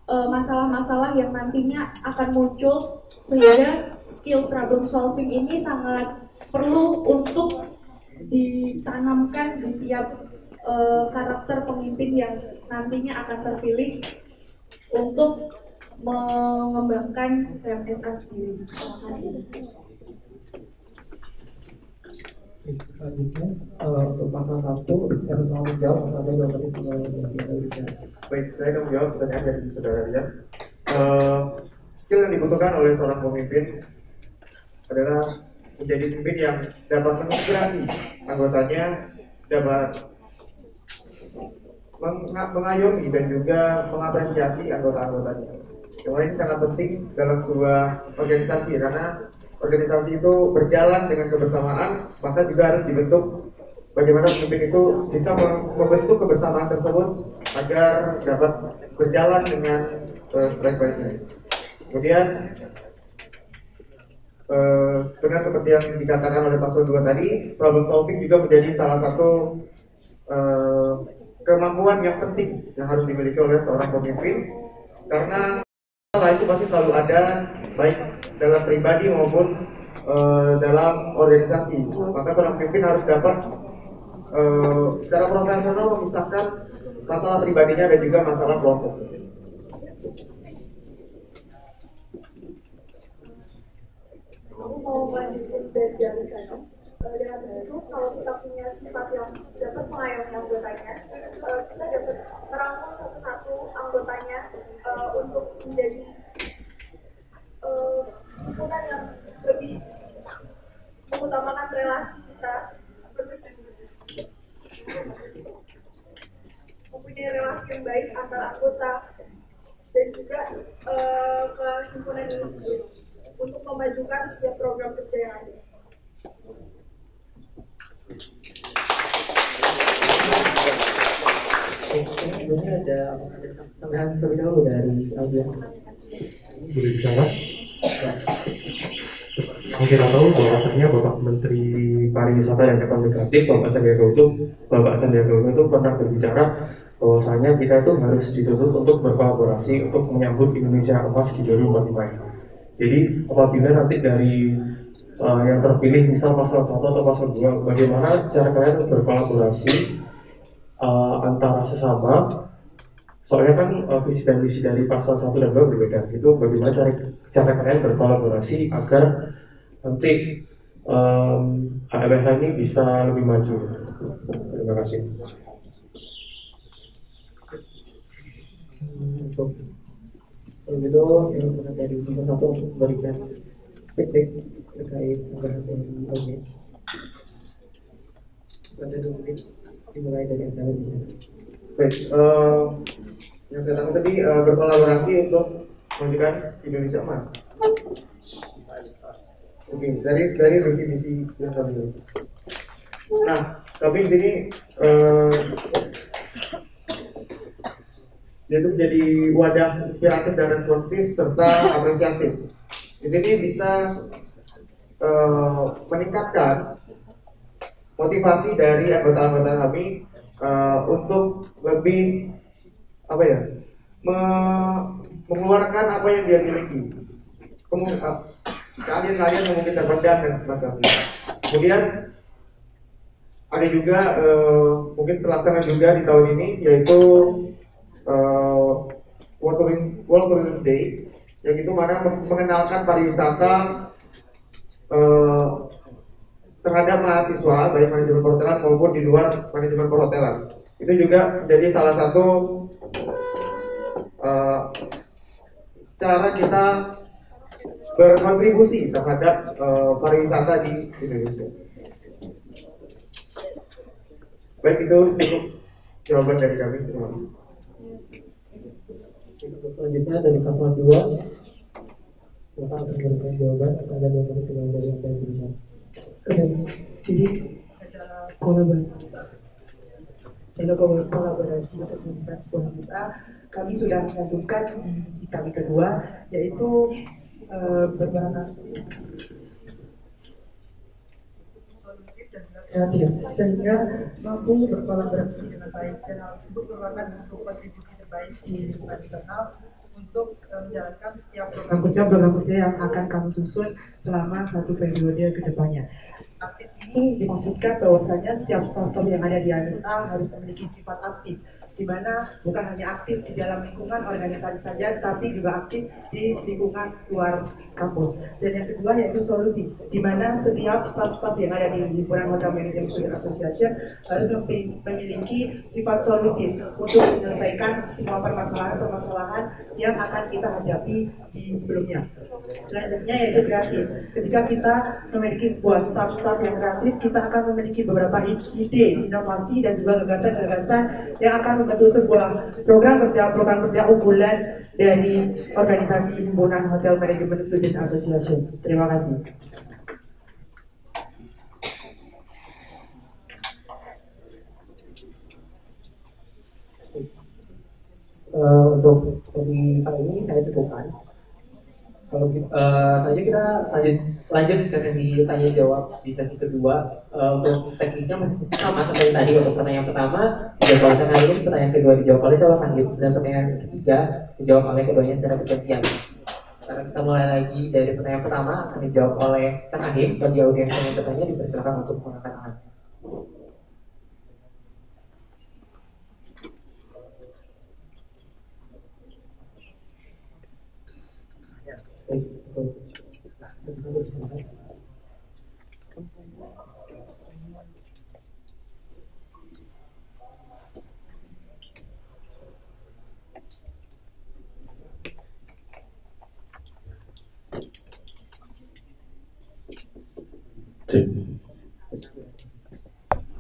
masalah-masalah yang nantinya akan muncul, sehingga skill problem solving ini sangat perlu untuk ditanamkan di tiap karakter pemimpin yang nantinya akan terpilih untuk mengembangkan PMSA sendiri. Terima kasih. Selanjutnya untuk pasal 1 saya bersama menjawab ada 2 menit tinggal bicara. Baik, saya akan menjawab pertanyaan dari saudara Rian. Skill yang dibutuhkan oleh seorang pemimpin adalah menjadi pemimpin yang dapat menginspirasi anggotanya, dapat mengayomi dan juga mengapresiasi anggota-anggotanya. Yang ini sangat penting dalam sebuah organisasi karena organisasi itu berjalan dengan kebersamaan, maka juga harus dibentuk bagaimana pemimpin itu bisa membentuk kebersamaan tersebut agar dapat berjalan dengan sebaik-baiknya. Kemudian benar seperti yang dikatakan oleh Pastor 2 tadi, problem solving juga menjadi salah satu kemampuan yang penting yang harus dimiliki oleh seorang pemimpin, karena masalah itu pasti selalu ada, baik dalam pribadi maupun dalam organisasi. Maka seorang pemimpin harus dapat secara profesional memisahkan masalah pribadinya dan juga masalah kelompok. Aku mau lanjutin dari kan. Dengan begitu, kalau kita punya sifat yang dapat mengayomi anggotanya, kita dapat merangkul satu-satu anggotanya untuk menjadi himpunan yang lebih mengutamakan relasi kita, terus mempunyai relasi yang baik antara anggota dan juga ke himpunan ini sendiri untuk memajukan setiap program kerja yang ada. Sebenarnya ada tambahan terlebih dahulu dari Albion. Berbicara, yang kita tahu bahwasanya Bapak Menteri Pariwisata dan Ekonomi Kreatif Bapak Sandiaga Uno itu pernah berbicara bahwasanya kita itu harus dituntut untuk berkolaborasi untuk menyambut Indonesia Emas di 2045. Jadi apabila nanti dari yang terpilih misal pasal 1 atau pasal 2, bagaimana cara kalian berkolaborasi antara sesama, soalnya kan visi dan misi dari pasal 1 dan 2 berbeda. Itu bagaimana cara kalian berkolaborasi agar nanti HMSA ini bisa lebih maju. Terima kasih. Untuk itu saya minta dari pasal 1 untuk memberikan feedback terkait pembahasan dari OG. Pada 2 menit dimulai dari yang kalian bisa. Baik, yang saya tangkap tadi berkolaborasi untuk menunjukkan Indonesia Emas. Oke, dari misi-misi yang kami miliki. Nah, tapi di sini yaitu menjadi wadah inspiratif dan responsif serta apresiatif. Di sini bisa meningkatkan motivasi dari anggota-anggota kami untuk lebih mengeluarkan apa yang dia miliki. Kalian mungkin terpendam dan semacamnya. Kemudian ada juga mungkin terlaksana juga di tahun ini, yaitu World Tourism Day, yang itu mana mengenalkan pariwisata terhadap mahasiswa baik manajemen perhotelan maupun di luar manajemen perhotelan. Itu juga menjadi salah satu cara kita berkontribusi terhadap pariwisata di Indonesia. Baik, itu cukup jawaban dari kami. Terima kasih. Selanjutnya dari pasal 2, silakan untuk memberikan jawaban. Ada 2 menit tinggal dari yang kalian bisa. Jadi secara kolaborasi untuk menunjukkan sebuah MSA, kami sudah mencantumkan di misi kami kedua, yaitu berbakat kreatif sehingga mampu berkolaborasi dengan baik, dan hal tersebut merupakan bentuk kontribusi terbaik di lingkungan internal untuk menjalankan setiap program kerja yang akan kami susun selama 1 periode ke depannya. Aktif ini dimaksudkan bahwasanya setiap faktor yang ada di MSA harus memiliki sifat aktif, di mana bukan hanya aktif di dalam lingkungan organisasi saja, tapi juga aktif di lingkungan luar kampus. Dan yang kedua yaitu solusi, di mana setiap staf-staf yang ada di himpunan Hotel Management Student Association harus memiliki sifat solutif untuk menyelesaikan semua permasalahan-permasalahan yang akan kita hadapi di sebelumnya. Selanjutnya yaitu kreatif. Ketika kita memiliki sebuah staf-staf yang kreatif, kita akan memiliki beberapa ide, inovasi, dan juga gagasan-gagasan yang akan membentuk sebuah program kerja unggulan dari organisasi himpunan Hotel Management Student Association. Terima kasih. Untuk sesi kali ini saya cukupkan. Kalau kita lanjut ke sesi tanya jawab di sesi kedua. Untuk teknisnya masih sama seperti tadi. Untuk pertanyaan pertama dijawab oleh Ahli, pertanyaan kedua dijawab oleh calon Ahli, dan pertanyaan ketiga dijawab oleh keduanya secara bergantian. Sekarang kita mulai lagi dari pertanyaan pertama akan dijawab oleh Kang Ahli. Bagi audiens yang bertanya dipersilakan untuk mengangkat tangan.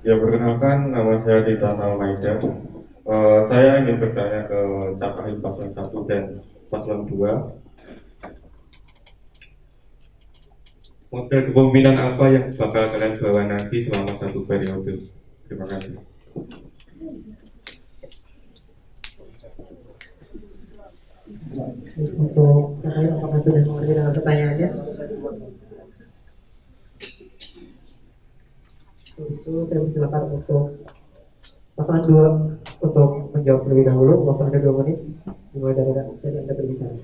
Ya, perkenalkan, nama saya Tita Maida. Saya ingin bertanya ke Cak Paslon 1 dan Paslon 2. Model kepemimpinan apa yang bakal kalian bawa nanti selama satu periode? Terima kasih. Untuk saya, apakah sudah mengerti dengan pertanyaannya? Itu saya persilakan untuk pasangan 2 untuk menjawab terlebih dahulu. Waktu Anda 2 menit. Dimulai dari Anda berbicara.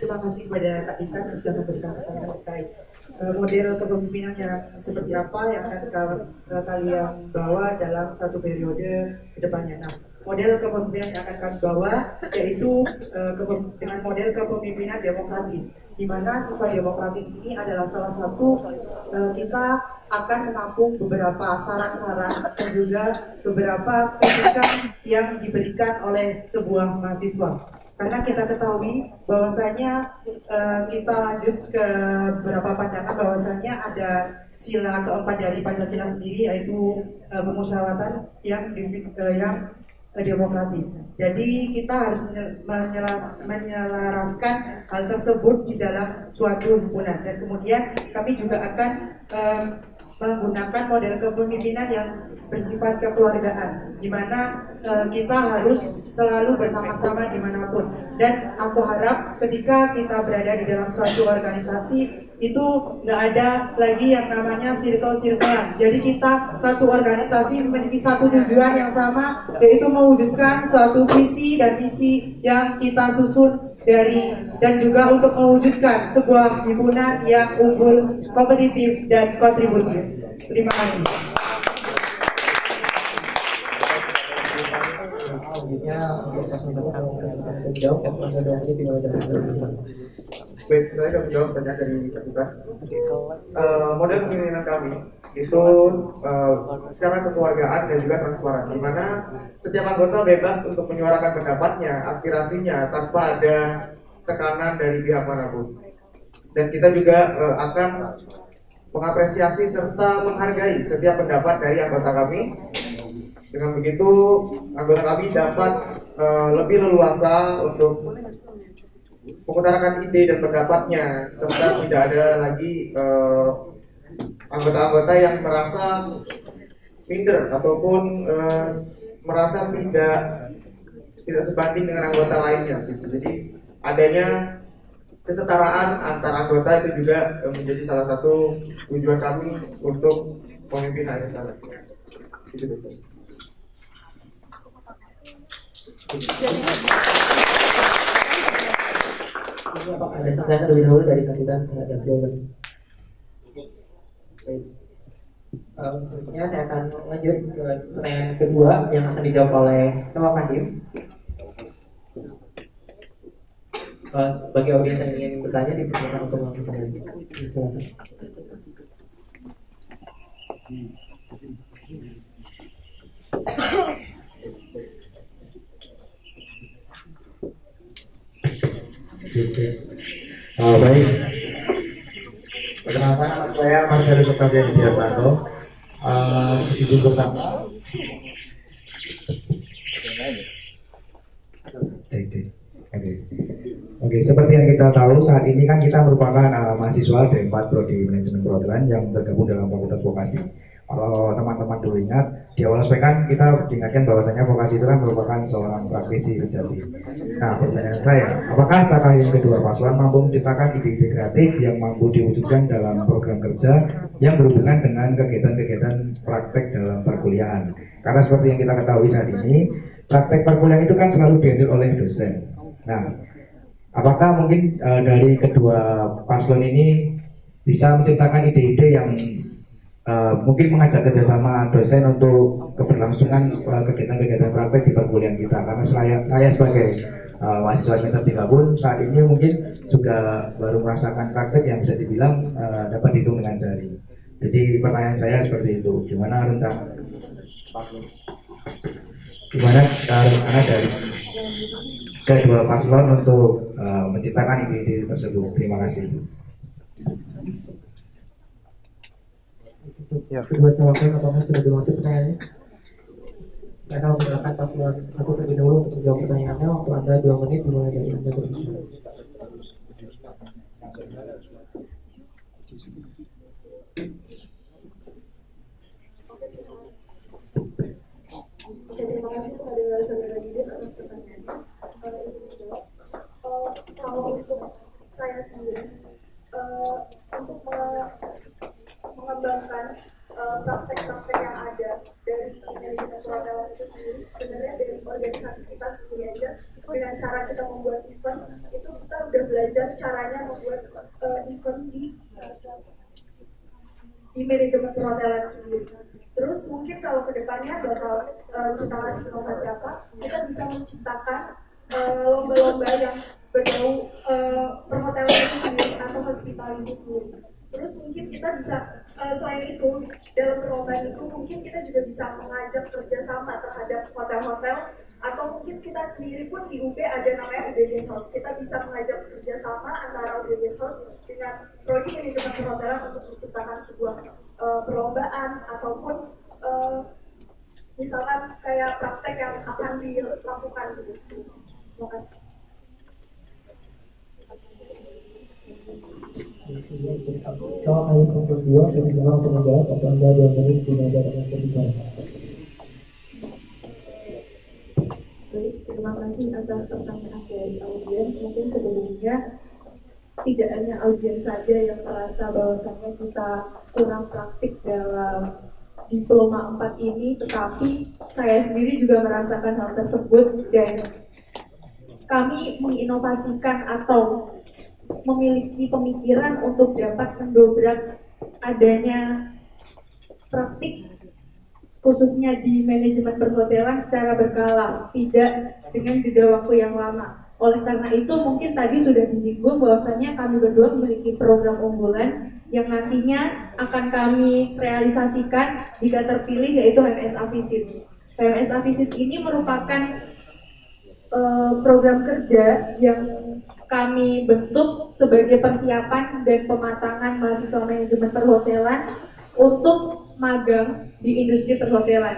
Terima kasih kepada Kak Ika yang sudah memberikan pertanyaan terkait model kepemimpinan yang seperti apa yang akan kalian bawa dalam satu periode ke depannya. Nah, model kepemimpinan yang akan kami bawa yaitu dengan model kepemimpinan demokratis, di mana sifat demokratis ini adalah salah satu kita akan menampung beberapa saran-saran dan juga beberapa kritikan yang diberikan oleh sebuah mahasiswa. Karena kita ketahui bahwasanya kita lanjut ke beberapa pandangan bahwasanya ada sila keempat dari Pancasila sendiri, yaitu permusyawaratan yang demokratis. Jadi kita harus menyelaraskan hal tersebut di dalam suatu himpunan, dan kemudian kami juga akan menggunakan model kepemimpinan yang bersifat kekeluargaan, di mana kita harus selalu bersama-sama dimanapun. Dan aku harap ketika kita berada di dalam suatu organisasi itu nggak ada lagi yang namanya circle-circlean. Jadi kita satu organisasi memiliki satu tujuan yang sama, yaitu mewujudkan suatu visi dan misi yang kita susun dan juga untuk mewujudkan sebuah himpunan yang unggul, kompetitif, dan kontributif. Terima kasih. Baik, saya akan menjawab pertanyaan dari Kak. Model kepemimpinan kami itu secara kekeluargaan dan juga transparan, di mana setiap anggota bebas untuk menyuarakan pendapatnya, aspirasinya tanpa ada tekanan dari pihak manapun. Dan kita juga akan mengapresiasi serta menghargai setiap pendapat dari anggota kami. Dengan begitu, anggota kami dapat lebih leluasa untuk mengutarakan ide dan pendapatnya, serta tidak ada lagi anggota-anggota yang merasa minder ataupun merasa tidak sebanding dengan anggota lainnya. Jadi adanya kesetaraan antar anggota itu juga menjadi salah satu tujuan kami untuk memimpin HMSA. Itu biasa. Ada sampai terlebih dahulu dari kandidat terhadap jawaban. Baik. Selanjutnya saya akan lanjut ke pertanyaan kedua yang akan dijawab oleh Sewa Kadim. Bagi audiens yang ingin bertanya dipersilakan untuk melakukan ini. Silakan. Baik. Perkenalkan, nama saya Marcelus Octavian Widiartanto. Izin pertama. Oke, seperti yang kita tahu saat ini kan kita merupakan mahasiswa dari 4 prodi manajemen perhotelan yang tergabung dalam Fakultas Vokasi. Kalau teman-teman dulu ingat, di awal aspek kan kita diingatkan bahwasanya vokasi itu kan merupakan seorang praktisi sejati. Nah, pertanyaan saya, apakah capaian kedua paslon mampu menciptakan ide-ide kreatif yang mampu diwujudkan dalam program kerja yang berhubungan dengan kegiatan-kegiatan praktek dalam perkuliahan? Karena seperti yang kita ketahui saat ini, praktek perkuliahan itu kan selalu dihandle oleh dosen. Nah, apakah mungkin dari kedua paslon ini bisa menciptakan ide-ide yang mungkin mengajak kerjasama dosen untuk keberlangsungan kegiatan-kegiatan praktek di perkuliahan kita? Karena saya sebagai mahasiswa semester 3 pun saat ini mungkin juga baru merasakan praktek yang bisa dibilang dapat dihitung dengan jari. Jadi pertanyaan saya seperti itu, gimana rencana dari kedua paslon untuk menciptakan ide-ide tersebut? Terima kasih. Ya, kedua cawapres apakah sudah dimengerti pertanyaannya? Saya akan menggunakan paslon 1 terlebih dahulu untuk menjawab pertanyaannya. Waktu Anda 2 menit dimulai dari Anda berbicara. Terima kasih kepada saudara Yudit atas pertanyaannya. Kalau untuk saya sendiri, untuk mengembangkan praktek-praktek yang ada dari manajemen perhotelan itu sendiri, sebenarnya dari organisasi kita sendiri aja, dengan cara kita membuat event itu kita udah belajar caranya membuat event di manajemen perhotelan sendiri. Terus mungkin kalau kedepannya bakal kita kasih inovasi apa, kita bisa menciptakan lomba-lomba yang berbau perhotelan itu sendiri atau hospitality sendiri. Terus mungkin kita bisa selain itu dalam perlombaan itu mungkin kita juga bisa mengajak kerjasama terhadap hotel-hotel atau mungkin kita sendiri pun di UB ada namanya UB Guest House. Kita bisa mengajak kerjasama antara UB Guest House dengan prodi manajemen perhotelan untuk menciptakan sebuah perlombaan ataupun misalkan kayak praktek yang akan dilakukan gitu. Terima kasih. Kalau kalian nomor 2, saya bisa untuk menjawab. Waktu Anda 2 menit dimulai dari Anda berbicara. Baik, terima kasih atas pertanyaan dari audiens. Mungkin sebelumnya tidak hanya audiens saja yang merasa bahwasannya kita kurang praktik dalam diploma 4 ini, tetapi saya sendiri juga merasakan hal tersebut dan kami menginovasikan atau memiliki pemikiran untuk dapat mendobrak adanya praktik khususnya di manajemen perhotelan secara berkala, tidak dengan jeda waktu yang lama. Oleh karena itu mungkin tadi sudah disinggung bahwasannya kami berdua memiliki program unggulan yang nantinya akan kami realisasikan jika terpilih, yaitu HMSA Visit. HMSA Visit ini merupakan program kerja yang kami bentuk sebagai persiapan dan pematangan mahasiswa manajemen perhotelan untuk magang di industri perhotelan.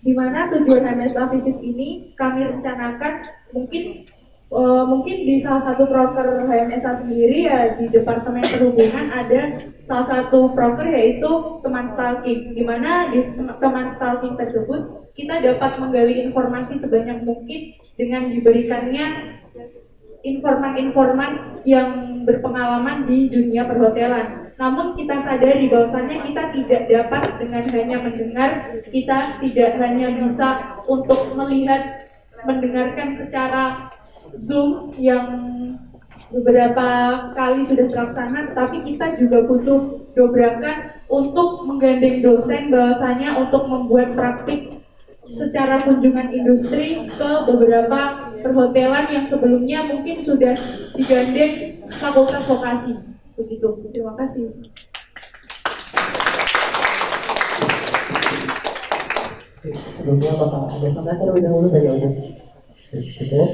Di mana tujuan HMSA Visit ini kami rencanakan mungkin di salah satu proker HMSA sendiri ya di Departemen Perhubungan ada salah satu proker yaitu teman stalking, di mana di teman stalking tersebut kita dapat menggali informasi sebanyak mungkin dengan diberikannya informan-informan yang berpengalaman di dunia perhotelan. Namun kita sadari bahwasannya kita tidak dapat dengan hanya mendengar, kita tidak hanya bisa untuk melihat, mendengarkan secara Zoom yang beberapa kali sudah terlaksana, tapi kita juga butuh dobrakan untuk menggandeng dosen bahwasanya untuk membuat praktik secara kunjungan industri ke beberapa perhotelan yang sebelumnya mungkin sudah digandeng fakultas vokasi. Begitu. Terima kasih. Sebelumnya apakah ada sampai terlebih dahulu dari audiens? Cukup.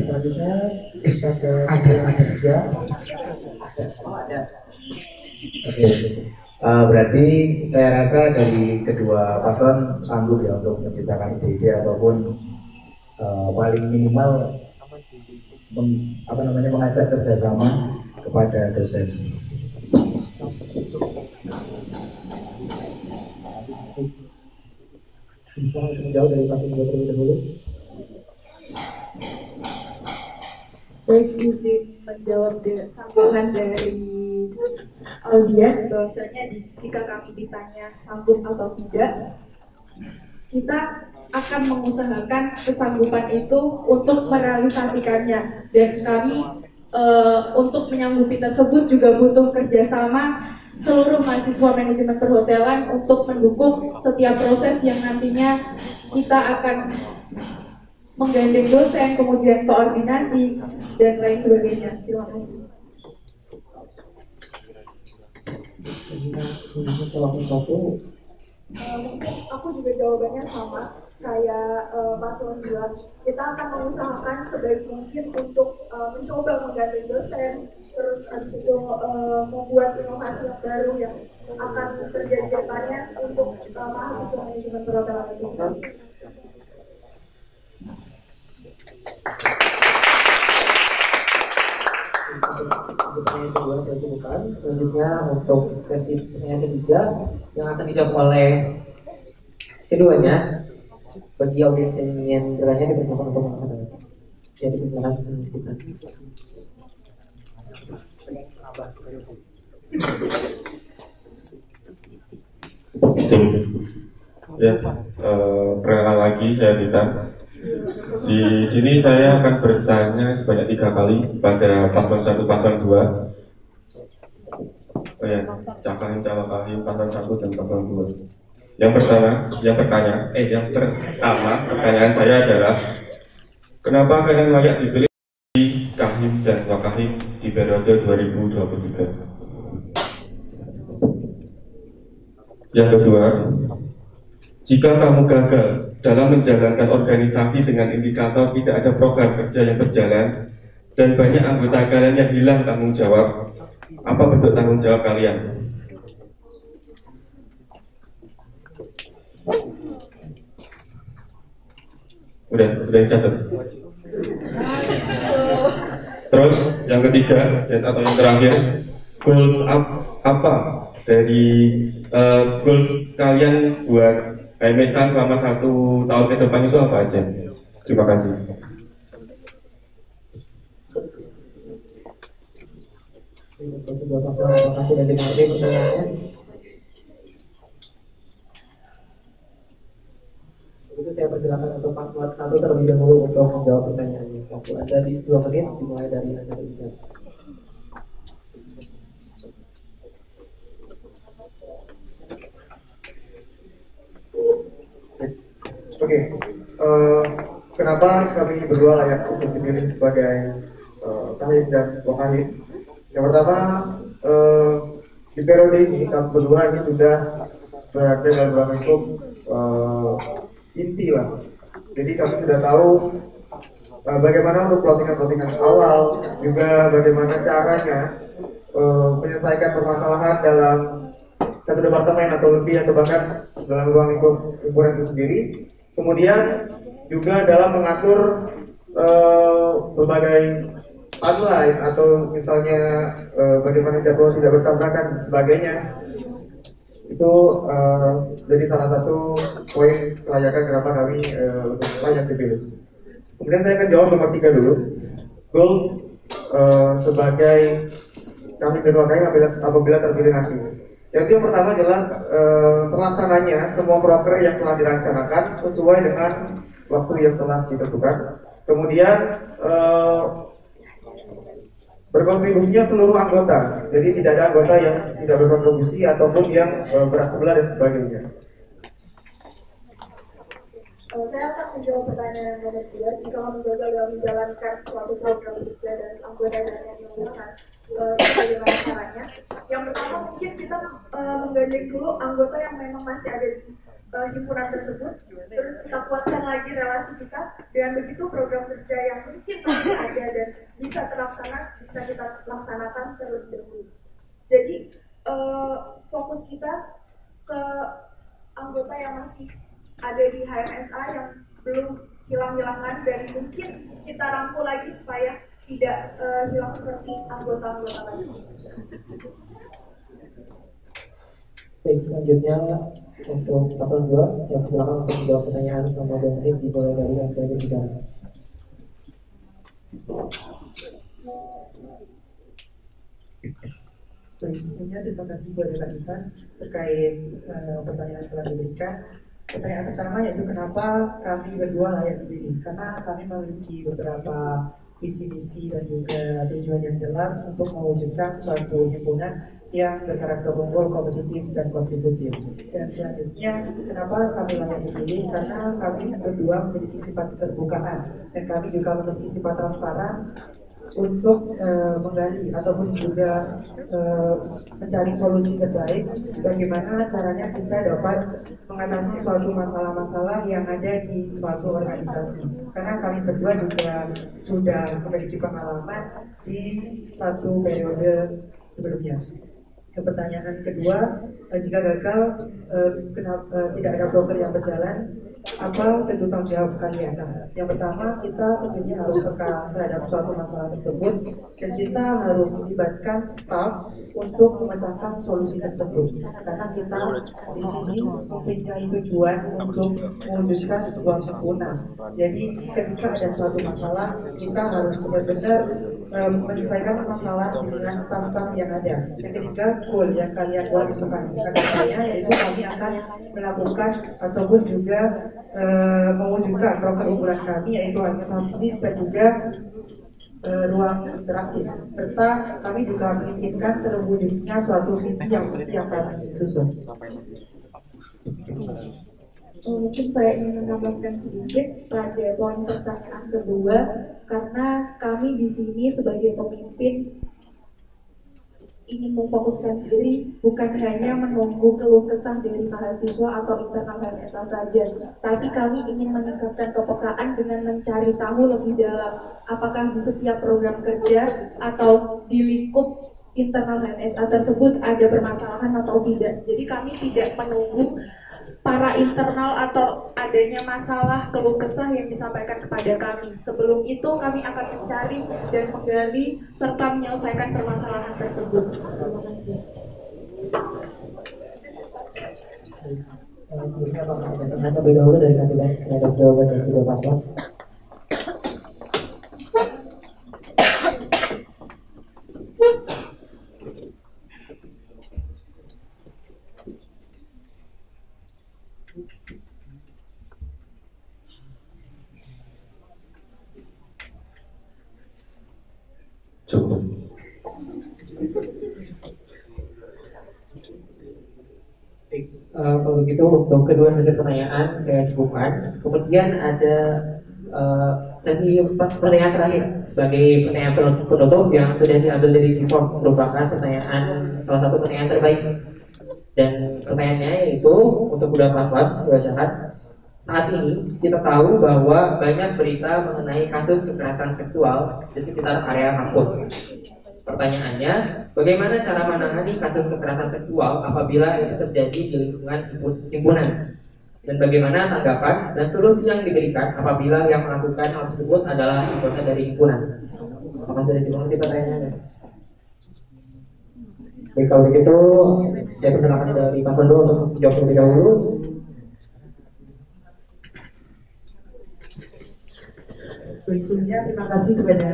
Selanjutnya kita ke ada. Oke. Berarti saya rasa dari kedua paslon sanggup ya untuk menciptakan ide-ide ataupun paling minimal mengajak kerjasama kepada dosen. Bisa menjawab dari paslon dua terlebih dahulu. Baik, izin menjawab sambungan dari audiens bahwasanya jika kami ditanya sanggup atau tidak, kita akan mengusahakan kesanggupan itu untuk merealisasikannya, dan kami untuk menyanggupi tersebut juga butuh kerjasama seluruh mahasiswa manajemen perhotelan untuk mendukung setiap proses yang nantinya kita akan menggandeng dosen, kemudian koordinasi dan lain sebagainya. Terima kasih. Mungkin aku juga jawabannya sama kayak paslon 2. Kita akan mengusahakan sebaik mungkin untuk mencoba menggandeng dosen, terus habis itu membuat inovasi yang baru yang akan terjadi depannya untuk mahasiswa manajemen perhotelan itu. Pertanyaan kedua saya cukupkan. Selanjutnya untuk sesi pertanyaan ketiga yang akan dijawab oleh keduanya. Bagi audiens yang ingin bertanya dipersilakan untuk mengatakan. Jadi silakan kita. Ya, perkenalan lagi saya Titan. Di sini saya akan bertanya sebanyak 3 kali pada paslon 1, paslon 2. Oh ya, cakahim, paslon 1 dan paslon 2. Yang pertama pertanyaan saya adalah kenapa kalian layak dipilih di Kahim dan Wakahim di periode 2023? Yang kedua, jika kamu gagal dalam menjalankan organisasi dengan indikator tidak ada program kerja yang berjalan dan banyak anggota kalian yang hilang tanggung jawab, apa bentuk tanggung jawab kalian? Udah dicatat. Terus yang ketiga atau yang terakhir, goals apa dari goals kalian buat HMSA selama 1 tahun ke depan itu apa aja? Terima kasih. Itu saya persilakan untuk paslon 1 terlebih dahulu untuk menjawab pertanyaannya. Waktu Anda di 2 menit dimulai dari Anda berbicara. Oke, kenapa kami berdua layak untuk dipilih sebagai Kahim dan Wakahim? Yang pertama, di periode ini kami berdua ini sudah berada dalam lingkup inti lah. Jadi kami sudah tahu bagaimana untuk plottingan awal, juga bagaimana caranya menyelesaikan permasalahan dalam satu departemen atau lebih atau bahkan dalam ruang lingkup himpunan itu sendiri. Kemudian juga dalam mengatur berbagai timeline atau misalnya bagaimana jadwal tidak bertabrakan dan sebagainya. Itu jadi salah satu poin kelayakan kenapa kami layak dipilih. Kemudian saya akan jawab nomor 3 dulu. Goals sebagai kami berdua apabila terpilih nanti. Yaitu yang pertama jelas terlaksananya semua proker yang telah direncanakan sesuai dengan waktu yang telah ditentukan. Kemudian berkontribusinya seluruh anggota. Jadi tidak ada anggota yang tidak berkontribusi ataupun yang berat sebelah dan sebagainya. Saya akan menjawab pertanyaan nomor 2. Jika kamu gagal dalam menjalankan suatu program kerja dan anggota yang menggunakan, bagaimana caranya? Yang pertama mungkin kita menggandeng dulu anggota yang memang masih ada di himpunan tersebut, terus kita kuatkan lagi relasi kita. Dengan begitu program kerja yang mungkin masih ada dan bisa terlaksana bisa kita laksanakan terlebih dahulu. Jadi fokus kita ke anggota yang masih ada di HMSA yang belum hilang-hilangan dan mungkin kita rangkul lagi supaya tidak hilang seperti anggota-anggota lain. Baik, selanjutnya untuk paslon 2, saya persilakan untuk menjawab pertanyaan selama 2 menit dimulai dari yang berbicara. Baik, sebelumnya terima kasih buat rekan-rekan terkait pertanyaan yang telah diberikan. Pertanyaan pertama yaitu kenapa kami berdua layak dipilih? Karena kami memiliki beberapa visi misi dan juga tujuan yang jelas untuk mewujudkan suatu himpunan yang berkarakter unggul, kompetitif, dan kontributif. Dan selanjutnya, kenapa kami layak dipilih? Karena kami berdua memiliki sifat keterbukaan dan kami juga memiliki sifat transparan untuk menggali ataupun juga mencari solusi terbaik bagaimana caranya kita dapat mengatasi suatu masalah-masalah yang ada di suatu organisasi. Karena kami berdua juga sudah memiliki pengalaman di satu periode sebelumnya. Pertanyaan kedua, jika gagal tidak ada program yang berjalan, apa bentuk tanggung jawab kalian? Nah, yang pertama kita tentunya harus peka terhadap suatu masalah tersebut dan kita harus melibatkan staf untuk memecahkan solusi tersebut. Karena kita di sini mempunyai tujuan untuk mewujudkan sebuah himpunan. Jadi ketika ada suatu masalah, kita harus benar-benar menyelesaikan masalah dengan staf-staf yang ada. Yang ketiga, goal yang kalian boleh misalnya yaitu kami akan melakukan ataupun juga mewujudkan program unggulan kami yaitu organisasi dan juga ruang interaktif serta kami juga menginginkan terwujudnya suatu visi yang kami susun. Mungkin saya ingin menambahkan sedikit pada poin pertanyaan kedua, karena kami di sini sebagai pemimpin ingin memfokuskan diri bukan hanya menunggu keluh kesah dari mahasiswa atau internal HMSA saja, tapi kami ingin meningkatkan kepekaan dengan mencari tahu lebih dalam apakah di setiap program kerja atau di lingkup internal HMSA tersebut ada permasalahan atau tidak. Jadi kami tidak menunggu para internal atau adanya masalah keluh kesah yang disampaikan kepada kami. Sebelum itu kami akan mencari dan menggali serta menyelesaikan permasalahan tersebut. Terima kasih. Sebelumnya Pak Presiden terlebih dahulu dari kandidat terhadap jawaban dan kedua paslon. Cukup. Kalau begitu untuk kedua sesi pertanyaan saya cukupkan. Kemudian ada sesi pertanyaan terakhir sebagai pertanyaan penutup yang sudah diambil dari G4, merupakan pertanyaan salah satu pertanyaan terbaik. Dan pertanyaannya yaitu untuk kedua paslon, kedua syarat. Saat ini kita tahu bahwa banyak berita mengenai kasus kekerasan seksual di sekitar area kampus. Pertanyaannya, bagaimana cara menangani kasus kekerasan seksual apabila itu terjadi di lingkungan himpunan? Dan bagaimana tanggapan dan solusi yang diberikan apabila yang melakukan hal tersebut adalah anggota dari himpunan? Apakah sudah dimengerti pertanyaannya? Baik, kalau begitu saya persilakan dari paslon 2 untuk menjawab terlebih dahulu. Sebelumnya terima kasih kepada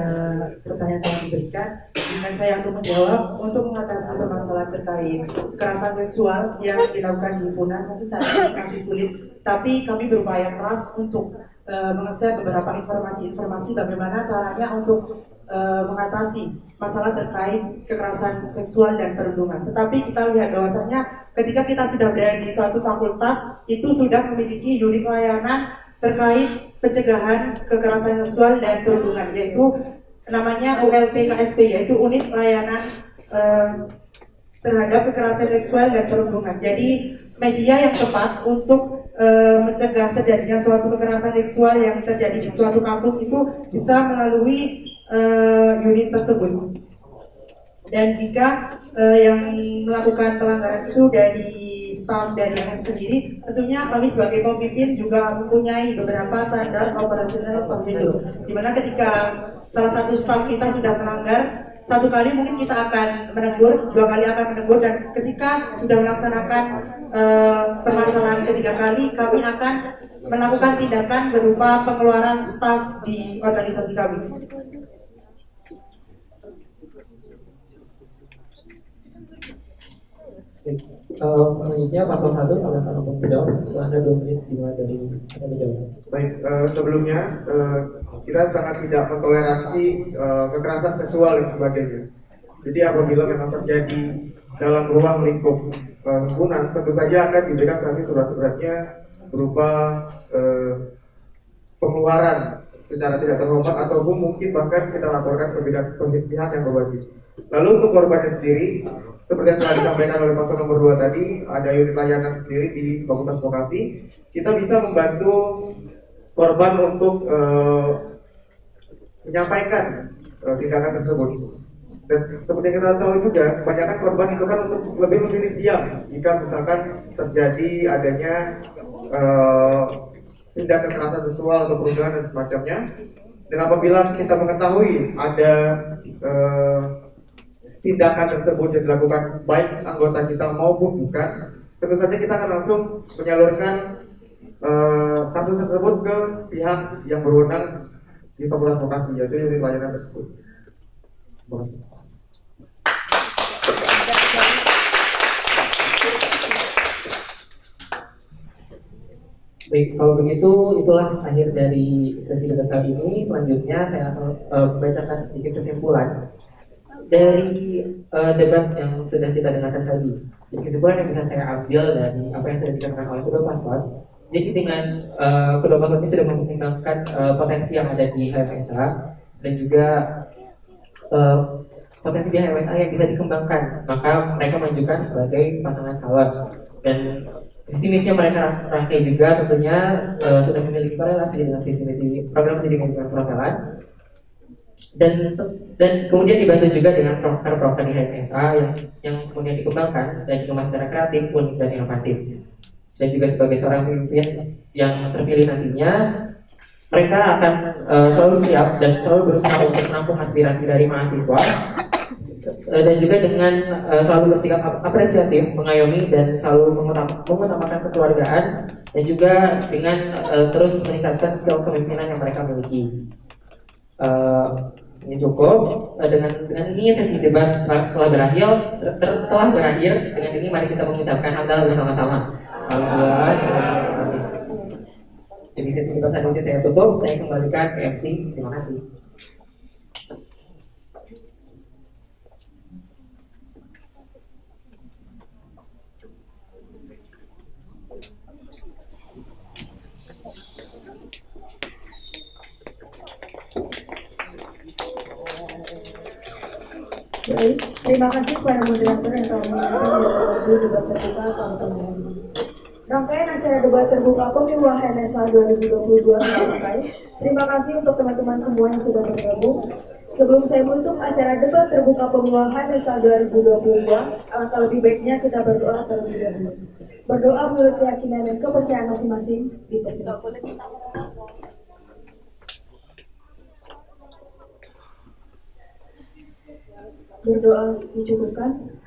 pertanyaan yang diberikan. Dengan saya untuk menjawab, untuk mengatasi permasalahan terkait kekerasan seksual yang dilakukan di himpunan mungkin saat ini masih sulit, tapi kami berupaya keras untuk menge-share beberapa informasi-informasi bagaimana caranya untuk mengatasi masalah terkait kekerasan seksual dan perundungan. Tetapi kita lihat bahwasanya ketika kita sudah berada di suatu fakultas, itu sudah memiliki unit layanan terkait pencegahan kekerasan seksual dan perundungan, yaitu namanya ULP KSP, yaitu unit layanan terhadap kekerasan seksual dan perundungan. Jadi media yang tepat untuk mencegah terjadinya suatu kekerasan seksual yang terjadi di suatu kampus itu bisa melalui unit tersebut. Dan jika yang melakukan pelanggaran itu dari staf dari yang sendiri, tentunya kami sebagai pemimpin juga mempunyai beberapa standar operasional prosedur, di mana ketika salah satu staf kita sudah melanggar, satu kali mungkin kita akan menegur, dua kali akan menegur, dan ketika sudah melaksanakan permasalahan ketiga kali, kami akan melakukan tindakan berupa pengeluaran staf di organisasi kami. Selanjutnya paslon 1 silakan untuk menjawab. Anda 2 menit dimulai dari Anda menjawab. Baik, sebelumnya kita sangat tidak mentoleransi kekerasan seksual dan sebagainya. Jadi apabila memang terjadi dalam ruang lingkup himpunan, tentu saja akan diberikan sanksi seberat-beratnya berupa pengeluaran secara tidak terhormat ataupun mungkin bahkan kita laporkan ke pihak yang berwajib. Lalu untuk korbannya sendiri, seperti yang telah disampaikan oleh paslon nomor 2 tadi, ada unit layanan sendiri di Fakultas Vokasi. Kita bisa membantu korban untuk menyampaikan tindakan tersebut. Dan seperti yang kita tahu juga, kebanyakan korban itu kan untuk lebih memilih diam jika misalkan terjadi adanya tindak kekerasan seksual atau perundungan dan semacamnya. Dan apabila kita mengetahui ada tindakan tersebut yang dilakukan baik anggota kita maupun bukan, tentu saja kita akan langsung menyalurkan kasus tersebut ke pihak yang berwenang di Fakultas Vokasi, yaitu unit layanan tersebut. Terima kasih. Baik, kalau begitu itulah akhir dari sesi debat kali ini. Selanjutnya saya akan membacakan sedikit kesimpulan dari debat yang sudah kita dengarkan tadi. Jadi kesimpulan yang bisa saya ambil dari apa yang sudah dikatakan oleh kedua paslon. Jadi dengan kedua paslon ini sudah mempertimbangkan potensi yang ada di HMSA dan juga potensi di HMSA yang bisa dikembangkan. Maka mereka menunjukkan sebagai pasangan calon, dan visi misinya mereka rangkai juga tentunya sudah memiliki korelasi dengan visi misi program studi manajemen perhotelan, dan kemudian dibantu juga dengan proker-proker di HMSA yang kemudian dikembangkan dan dikemas secara kreatif, unik dan inovatif. Dan juga sebagai seorang pemimpin yang terpilih nantinya, mereka akan selalu siap dan selalu berusaha untuk menampung aspirasi dari mahasiswa, dan juga dengan selalu bersikap apresiatif, mengayomi dan selalu mengutamakan kekeluargaan, dan juga dengan terus meningkatkan skill kepemimpinan yang mereka miliki. Ini cukup. Dengan ini sesi debat telah berakhir. Dengan ini mari kita mengucapkan hamdalah bersama-sama. Jadi sesi debat hari ini saya tutup. Saya kembalikan ke MC. Terima kasih. Baik, terima kasih kepada moderator yang telah menyampaikan debat terbuka pada tahun ini. Rangkaian acara debat terbuka Pemilu HMSA 2022 selesai. Terima kasih untuk teman-teman semua yang sudah bergabung. Sebelum saya menutup acara debat terbuka Pemilu HMSA 2022, alangkah lebih baiknya kita berdoa terlebih dahulu. Berdoa menurut keyakinan dan kepercayaan masing-masing di persidangan. Berdoa dicukupkan.